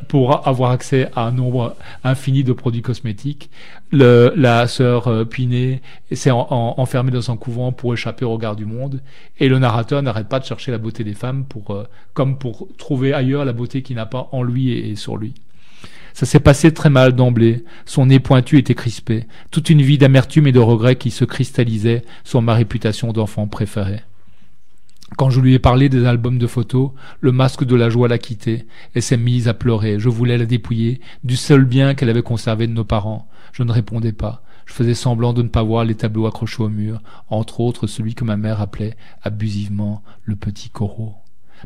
pour avoir accès à un nombre infini de produits cosmétiques. La sœur Pinet s'est enfermée dans un couvent pour échapper au regard du monde. Et le narrateur n'arrête pas de chercher la beauté des femmes comme pour trouver ailleurs la beauté qu'il n'a pas en lui et sur lui. Ça s'est passé très mal d'emblée. Son nez pointu était crispé. Toute une vie d'amertume et de regret qui se cristallisait sur ma réputation d'enfant préféré. Quand je lui ai parlé des albums de photos, le masque de la joie l'a quitté. Elle s'est mise à pleurer. Je voulais la dépouiller du seul bien qu'elle avait conservé de nos parents. Je ne répondais pas. Je faisais semblant de ne pas voir les tableaux accrochés au mur, entre autres celui que ma mère appelait abusivement le petit Corot.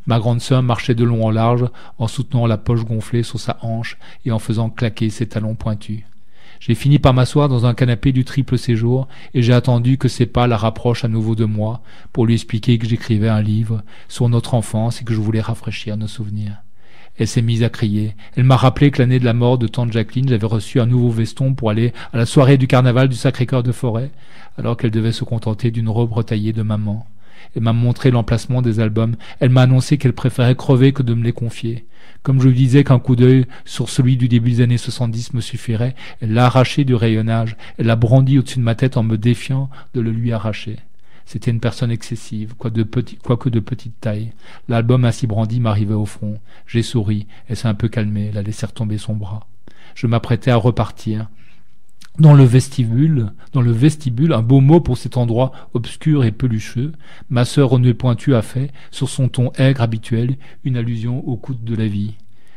Ma grande sœur marchait de long en large en soutenant la poche gonflée sur sa hanche et en faisant claquer ses talons pointus. J'ai fini par m'asseoir dans un canapé du triple séjour et j'ai attendu que ses pas la rapprochent à nouveau de moi pour lui expliquer que j'écrivais un livre sur notre enfance et que je voulais rafraîchir nos souvenirs. Elle s'est mise à crier. Elle m'a rappelé que l'année de la mort de tante Jacqueline, j'avais reçu un nouveau veston pour aller à la soirée du carnaval du Sacré-Cœur de Forêt, alors qu'elle devait se contenter d'une robe retaillée de maman. Elle m'a montré l'emplacement des albums. Elle m'a annoncé qu'elle préférait crever que de me les confier. Comme je lui disais qu'un coup d'œil sur celui du début des années 70 me suffirait, elle l'a arraché du rayonnage. Elle l'a brandi au-dessus de ma tête en me défiant de le lui arracher. C'était une personne excessive, quoique de petite taille. L'album ainsi brandi m'arrivait au front. J'ai souri. Elle s'est un peu calmée. Elle a laissé retomber son bras. Je m'apprêtais à repartir. Dans le vestibule, un beau mot pour cet endroit obscur et pelucheux, ma sœur au nez pointu a fait, sur son ton aigre habituel, une allusion au coude de la vie.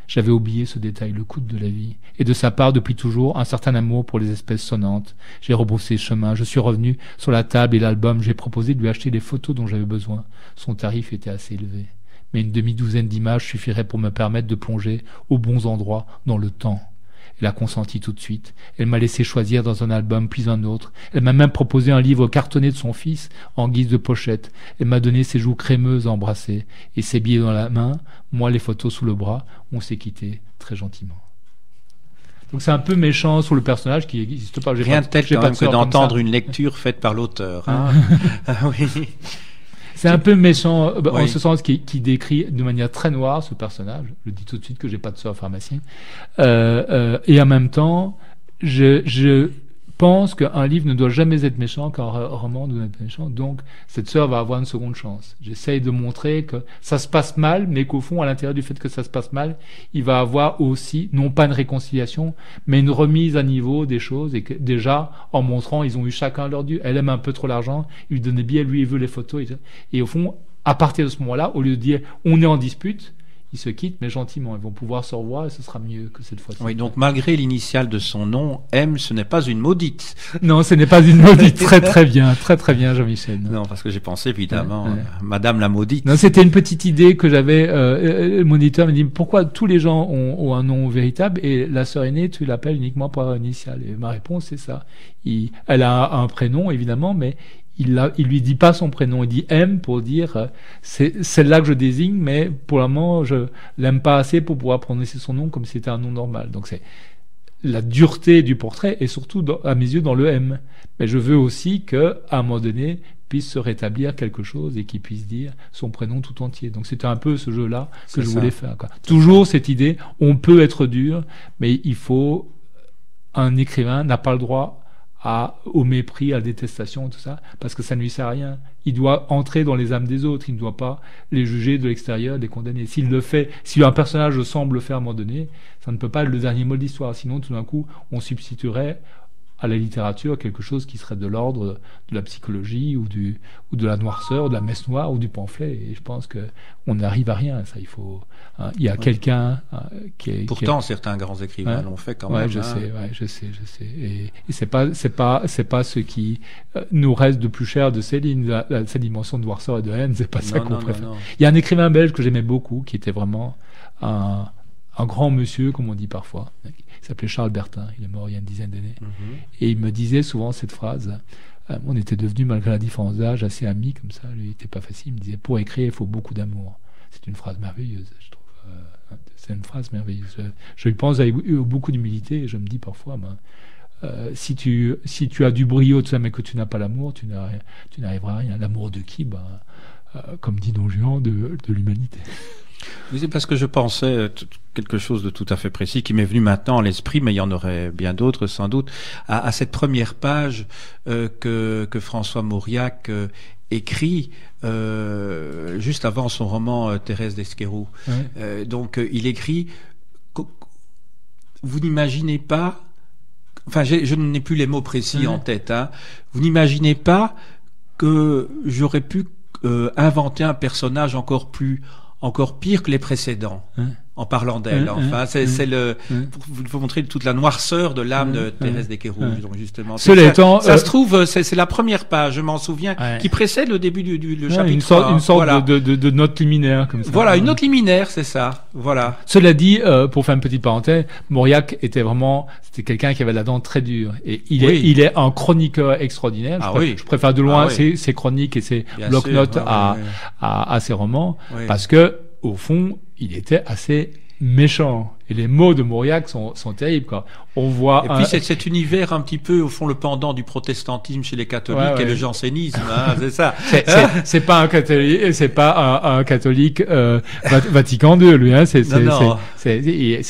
J'avais oublié ce détail, le coude de la vie, et de sa part depuis toujours un certain amour pour les espèces sonnantes. J'ai rebroussé chemin, je suis revenu sur la table et l'album, j'ai proposé de lui acheter les photos dont j'avais besoin. Son tarif était assez élevé, mais une demi-douzaine d'images suffirait pour me permettre de plonger aux bons endroits dans le temps. Elle a consenti tout de suite. Elle m'a laissé choisir dans un album puis un autre. Elle m'a même proposé un livre cartonné de son fils en guise de pochette. Elle m'a donné ses joues crémeuses à embrasser et ses billets dans la main, moi les photos sous le bras. On s'est quittés très gentiment. Donc c'est un peu méchant sur le personnage qui n'existe pas. Rien de tel quand même que d'entendre une lecture faite par l'auteur. Hein. Oui. C'est un peu méchant, en ce sens qui décrit de manière très noire ce personnage. Je dis tout de suite que j'ai pas de sœur pharmacien. Et en même temps, je pense qu'un livre ne doit jamais être méchant, qu'un roman doit être méchant. Donc, cette sœur va avoir une seconde chance. J'essaye de montrer que ça se passe mal, mais qu'au fond, à l'intérieur du fait que ça se passe mal, il va avoir aussi, non pas une réconciliation, mais une remise à niveau des choses. Et que déjà, en montrant, ils ont eu chacun leur dû. Elle aime un peu trop l'argent, il lui donnait bien, lui, il veut les photos. Et au fond, à partir de ce moment-là, au lieu de dire, on est en dispute, ils se quittent, mais gentiment. Ils vont pouvoir se revoir et ce sera mieux que cette fois-ci. Oui, donc malgré l'initiale de son nom, M, ce n'est pas une maudite. Non, ce n'est pas une maudite. Très bien, Jean-Michel. Non, parce que j'ai pensé évidemment, Madame la maudite. Non, c'était une petite idée que j'avais. Mon éditeur me dit pourquoi tous les gens ont un nom véritable et la sœur aînée, tu l'appelles uniquement par initiale. Et ma réponse, c'est ça. Elle a un prénom évidemment, mais il lui dit pas son prénom, il dit M pour dire c'est celle-là que je désigne, mais pour le moment je l'aime pas assez pour pouvoir prononcer son nom comme si c'était un nom normal. Donc c'est la dureté du portrait et surtout à mes yeux dans le M. Mais je veux aussi que à un moment donné puisse se rétablir quelque chose et qu'il puisse dire son prénom tout entier. Donc c'était un peu ce jeu-là que je voulais faire, quoi. Toujours cette idée, on peut être dur, mais un écrivain n'a pas le droit au mépris, à la détestation, tout ça, parce que ça ne lui sert à rien. Il doit entrer dans les âmes des autres, il ne doit pas les juger de l'extérieur, les condamner. S'il le fait, si un personnage semble le faire à un moment donné, ça ne peut pas être le dernier mot de l'histoire, sinon tout d'un coup, on substituerait à la littérature quelque chose qui serait de l'ordre de la psychologie ou de la noirceur, de la messe noire ou du pamphlet. Et je pense que on n'arrive à rien. Ça, il y a quelqu'un Pourtant, certains grands écrivains l'ont fait quand même. Je sais. Et c'est pas ce qui nous reste de plus cher de Céline, sa dimension de noirceur et de haine. C'est pas ça qu'on préfère. Il y a un écrivain belge que j'aimais beaucoup, qui était vraiment un grand monsieur, comme on dit parfois. Il s'appelait Charles Bertin, il est mort il y a une dizaine d'années. Et il me disait souvent cette phrase, on était devenus, malgré la différence d'âge, assez amis comme ça, lui, il n'était pas facile, il me disait, pour écrire, il faut beaucoup d'amour. C'est une phrase merveilleuse, je trouve. C'est une phrase merveilleuse. Je lui pense avec beaucoup d'humilité, et je me dis parfois, si tu as du brio, tout ça, mais que tu n'as pas l'amour, tu n'arriveras à rien. L'amour de qui? Comme dit Don Juan, de l'humanité. Oui, c'est parce que je pensais quelque chose de tout à fait précis qui m'est venu maintenant à l'esprit, mais il y en aurait bien d'autres sans doute, à cette première page que François Mauriac écrit juste avant son roman Thérèse d'Esquerou. Donc il écrit vous n'imaginez pas, enfin je n'ai plus les mots précis en tête, vous n'imaginez pas que j'aurais pu inventer un personnage encore pire que les précédents. en parlant d'elle. Enfin, c'est le pour vous montrer toute la noirceur de l'âme de Thérèse des Quérouges. Donc justement, cela étant, ça se trouve, c'est la première page, je m'en souviens, qui précède le début du chapitre. Une sorte voilà. de note liminaire comme ça. Voilà, une note liminaire, c'est ça. Voilà. Cela dit, pour faire une petite parenthèse, Mauriac c'était quelqu'un qui avait la dent très dure, et il est un chroniqueur extraordinaire. Je préfère de loin ses chroniques et ses bloc-notes à ses romans, parce que au fond, il était assez méchant. Et les mots de Mauriac sont terribles, quoi. On voit. Et puis c'est cet univers un petit peu, au fond, le pendant du protestantisme chez les catholiques et le jansénisme, c'est ça. C'est pas un catholique, Vatican II, lui, hein. C'est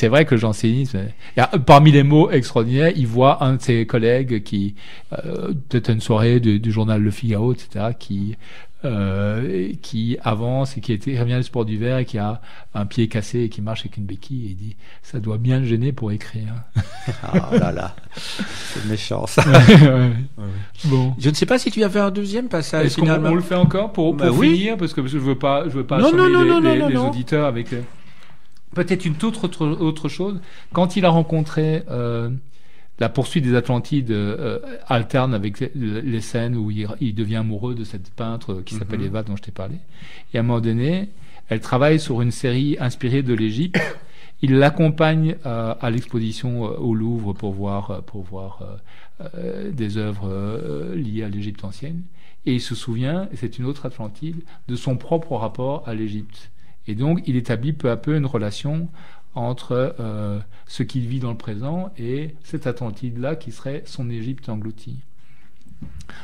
vrai que le jansénisme, parmi les mots extraordinaires, il voit un de ses collègues qui, peut-être une soirée du journal Le Figaro, etc., qui avance et qui revient du sport d'hiver et qui a un pied cassé et qui marche avec une béquille, et il dit ça doit bien le gêner pour écrire. Ah là là, c'est méchant ça. Bon. Je ne sais pas si tu avais un deuxième passage. Est-ce qu'on le fait encore pour finir, parce que je veux pas assommer les auditeurs avec peut-être une toute autre chose. Quand il a rencontré la poursuite des Atlantides alterne avec les scènes où il devient amoureux de cette peintre qui s'appelle Eva, dont je t'ai parlé. Et à un moment donné, elle travaille sur une série inspirée de l'Égypte. Il l'accompagne à l'exposition au Louvre pour voir des œuvres liées à l'Égypte ancienne. Et il se souvient, et c'est une autre Atlantide, de son propre rapport à l'Égypte. Et donc, il établit peu à peu une relation entre ce qu'il vit dans le présent et cette Atlantide-là qui serait son Égypte engloutie.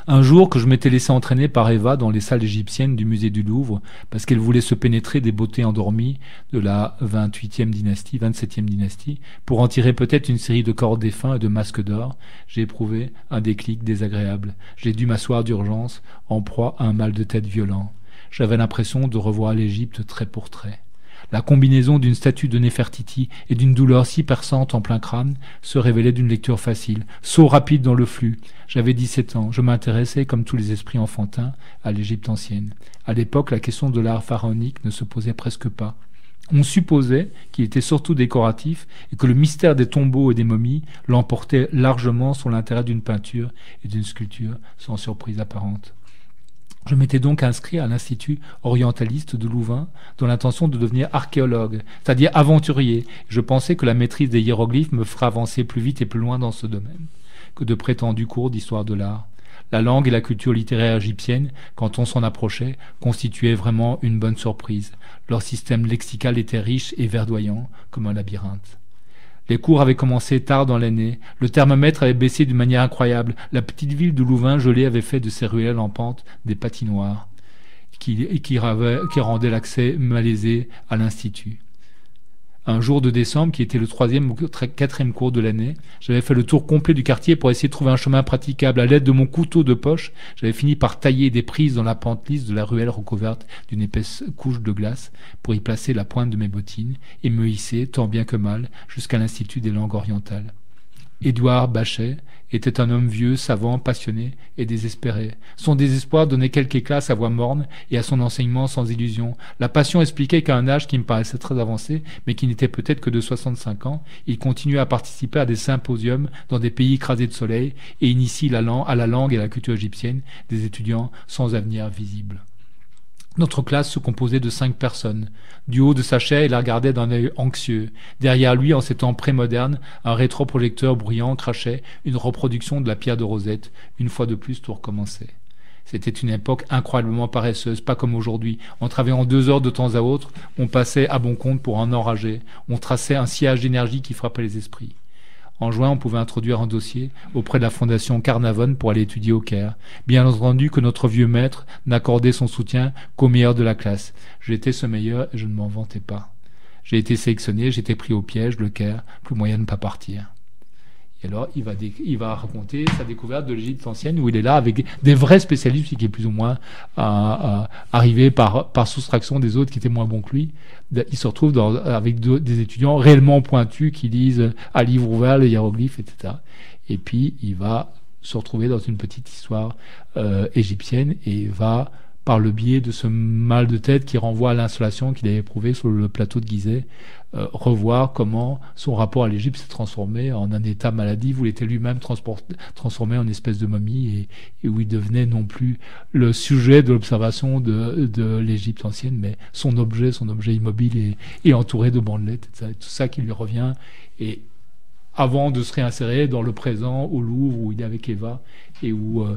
Un jour que je m'étais laissé entraîner par Eva dans les salles égyptiennes du musée du Louvre, parce qu'elle voulait se pénétrer des beautés endormies de la 27e dynastie, pour en tirer peut-être une série de corps défunts et de masques d'or, j'ai éprouvé un déclic désagréable. J'ai dû m'asseoir d'urgence, en proie à un mal de tête violent. J'avais l'impression de revoir l'Égypte trait pour trait. La combinaison d'une statue de Néfertiti et d'une douleur si perçante en plein crâne se révélait d'une lecture facile, saut rapide dans le flux. J'avais 17 ans, je m'intéressais, comme tous les esprits enfantins, à l'Égypte ancienne. À l'époque, la question de l'art pharaonique ne se posait presque pas. On supposait qu'il était surtout décoratif et que le mystère des tombeaux et des momies l'emportait largement sur l'intérêt d'une peinture et d'une sculpture, sans surprise apparente. Je m'étais donc inscrit à l'Institut orientaliste de Louvain dans l'intention de devenir archéologue, c'est-à-dire aventurier. Je pensais que la maîtrise des hiéroglyphes me ferait avancer plus vite et plus loin dans ce domaine que de prétendus cours d'histoire de l'art. La langue et la culture littéraire égyptienne, quand on s'en approchait, constituaient vraiment une bonne surprise. Leur système lexical était riche et verdoyant, comme un labyrinthe. Les cours avaient commencé tard dans l'année. Le thermomètre avait baissé d'une manière incroyable. La petite ville de Louvain gelée avait fait de ses ruelles en pente des patinoires qui rendaient l'accès malaisé à l'Institut. Un jour de décembre, qui était le 3e ou 4e cours de l'année, j'avais fait le tour complet du quartier pour essayer de trouver un chemin praticable. À l'aide de mon couteau de poche, j'avais fini par tailler des prises dans la pente lisse de la ruelle recouverte d'une épaisse couche de glace pour y placer la pointe de mes bottines et me hisser, tant bien que mal, jusqu'à l'Institut des langues orientales. Édouard Bachet était un homme vieux, savant, passionné et désespéré. Son désespoir donnait quelque éclat à sa voix morne et à son enseignement sans illusion. La passion expliquait qu'à un âge qui me paraissait très avancé, mais qui n'était peut-être que de 65 ans, il continuait à participer à des symposiums dans des pays écrasés de soleil et initie à la langue et à la culture égyptienne des étudiants sans avenir visible. Notre classe se composait de 5 personnes. Du haut de sa chaise, il la regardait d'un œil anxieux. Derrière lui, en ces temps prémodernes, un rétroprojecteur bruyant crachait une reproduction de la pierre de Rosette. Une fois de plus, tout recommençait. C'était une époque incroyablement paresseuse, pas comme aujourd'hui. En travaillant 2 heures de temps à autre, on passait à bon compte pour en enrager. On traçait un sillage d'énergie qui frappait les esprits. En juin, on pouvait introduire un dossier auprès de la fondation Carnavon pour aller étudier au Caire. Bien entendu que notre vieux maître n'accordait son soutien qu'au meilleur de la classe. J'étais ce meilleur et je ne m'en vantais pas. J'ai été sélectionné, j'étais pris au piège, le Caire, plus moyen de ne pas partir. Et alors, il va raconter sa découverte de l'Égypte ancienne, où il est là avec des vrais spécialistes, qui est plus ou moins arrivé par soustraction des autres qui étaient moins bons que lui. Il se retrouve avec des étudiants réellement pointus qui lisent à livre ouvert les hiéroglyphes, etc. Et puis, il va se retrouver dans une petite histoire égyptienne et va par le biais de ce mal de tête qui renvoie à l'insolation qu'il avait éprouvé sur le plateau de Gizeh, revoir comment son rapport à l'Égypte s'est transformé en un état maladif où il était lui-même transformé en espèce de momie et où il devenait non plus le sujet de l'observation de l'Égypte ancienne, mais son objet immobile et entouré de bandelettes, etc. Tout ça qui lui revient, et avant de se réinsérer dans le présent au Louvre où il est avec Eva et où,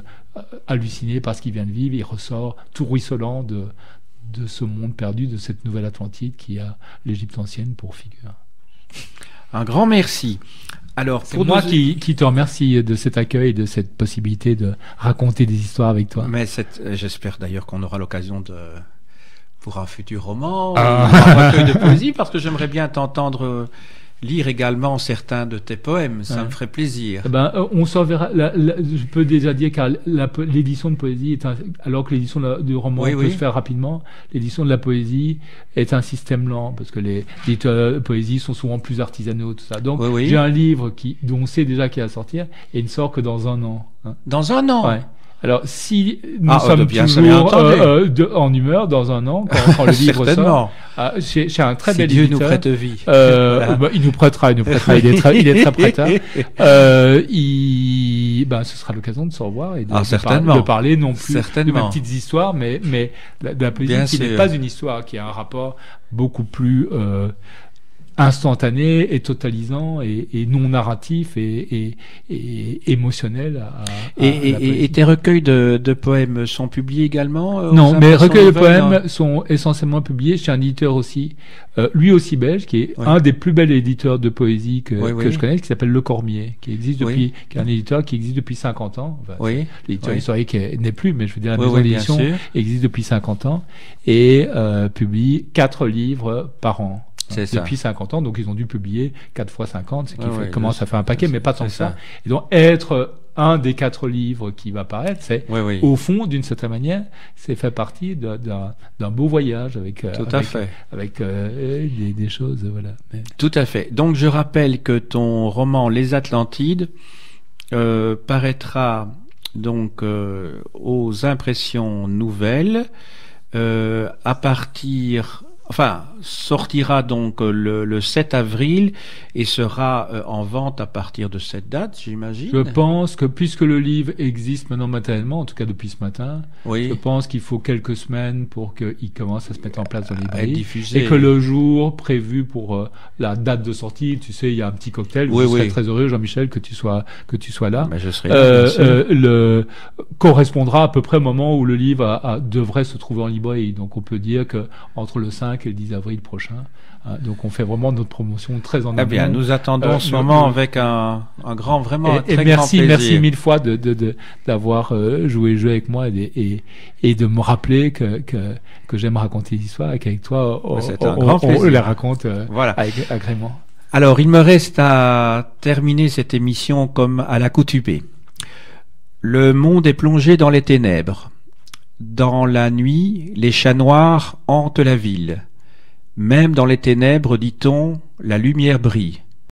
halluciné par ce qu'il vient de vivre, il ressort tout ruisselant de ce monde perdu, de cette nouvelle Atlantide qui a l'Égypte ancienne pour figure. Un grand merci. Alors, c'est moi qui te remercie de cet accueil et de cette possibilité de raconter des histoires avec toi. Mais j'espère d'ailleurs qu'on aura l'occasion pour un futur roman, un recueil de poésie, parce que j'aimerais bien t'entendre lire également certains de tes poèmes, ça me ferait plaisir. On s'en verra. Je peux déjà dire car l'édition de poésie alors que l'édition du roman peut se faire rapidement, l'édition de la poésie est un système lent parce que les éditeurs de poésie sont souvent plus artisanaux, tout ça. Donc j'ai un livre dont on sait déjà qu'il va sortir et il ne sort que dans un an. Hein. Dans un an. Ouais. Alors, si nous sommes toujours en humeur dans un an, quand le livre sort, chez un très bel éditeur, Dieu nous prête vie. Voilà. Il nous prêtera, il est très prêteur. Ce sera l'occasion de se revoir et de parler non plus de mes petites histoires, mais de la poésie qui n'est pas une histoire, qui a un rapport beaucoup plus instantané et totalisant et non narratif et émotionnel et tes recueils de poèmes sont publiés également non, mes recueils de poèmes sont essentiellement publiés chez un éditeur aussi lui aussi belge, qui est un des plus bels éditeurs de poésie que je connais, qui s'appelle Le Cormier, qui existe depuis qui est un éditeur qui existe depuis 50 ans. Enfin, l'éditeur historique n'est plus, mais je veux dire la maison d'édition existe depuis 50 ans et publie 4 livres par an. Depuis 50 ans, donc ils ont dû publier 4 fois 50, ce qui commence à faire un paquet, mais pas tant que ça. Et donc être un des 4 livres qui va paraître, c'est au fond, d'une certaine manière, c'est fait partie d'un beau voyage avec des choses, voilà. Mais... Tout à fait. Donc je rappelle que ton roman Les Atlantides paraîtra donc aux Impressions Nouvelles sortira donc le 7 avril et sera en vente à partir de cette date, j'imagine. Je pense que puisque le livre existe maintenant matériellement, en tout cas depuis ce matin, je pense qu'il faut quelques semaines pour qu'il commence à se mettre en place dans les librairies et que le jour prévu pour la date de sortie, tu sais, il y a un petit cocktail. Je serais très heureux, Jean-Michel, que tu sois là. Mais je serai là, correspondra à peu près au moment où le livre devrait se trouver en librairie. Donc on peut dire que entre le 5 et le 10 avril prochain. Donc on fait vraiment notre promotion très en amont. Eh bien, nous attendons ce moment avec un grand, vraiment un très grand plaisir. Merci mille fois d'avoir joué le jeu avec moi et de me rappeler que j'aime raconter des histoires et qu'avec toi, on les raconte avec agrément. Alors, il me reste à terminer cette émission comme à l'accoutumée. Le monde est plongé dans les ténèbres. Dans la nuit, les chats noirs hantent la ville. Même dans les ténèbres, dit-on, la lumière brille.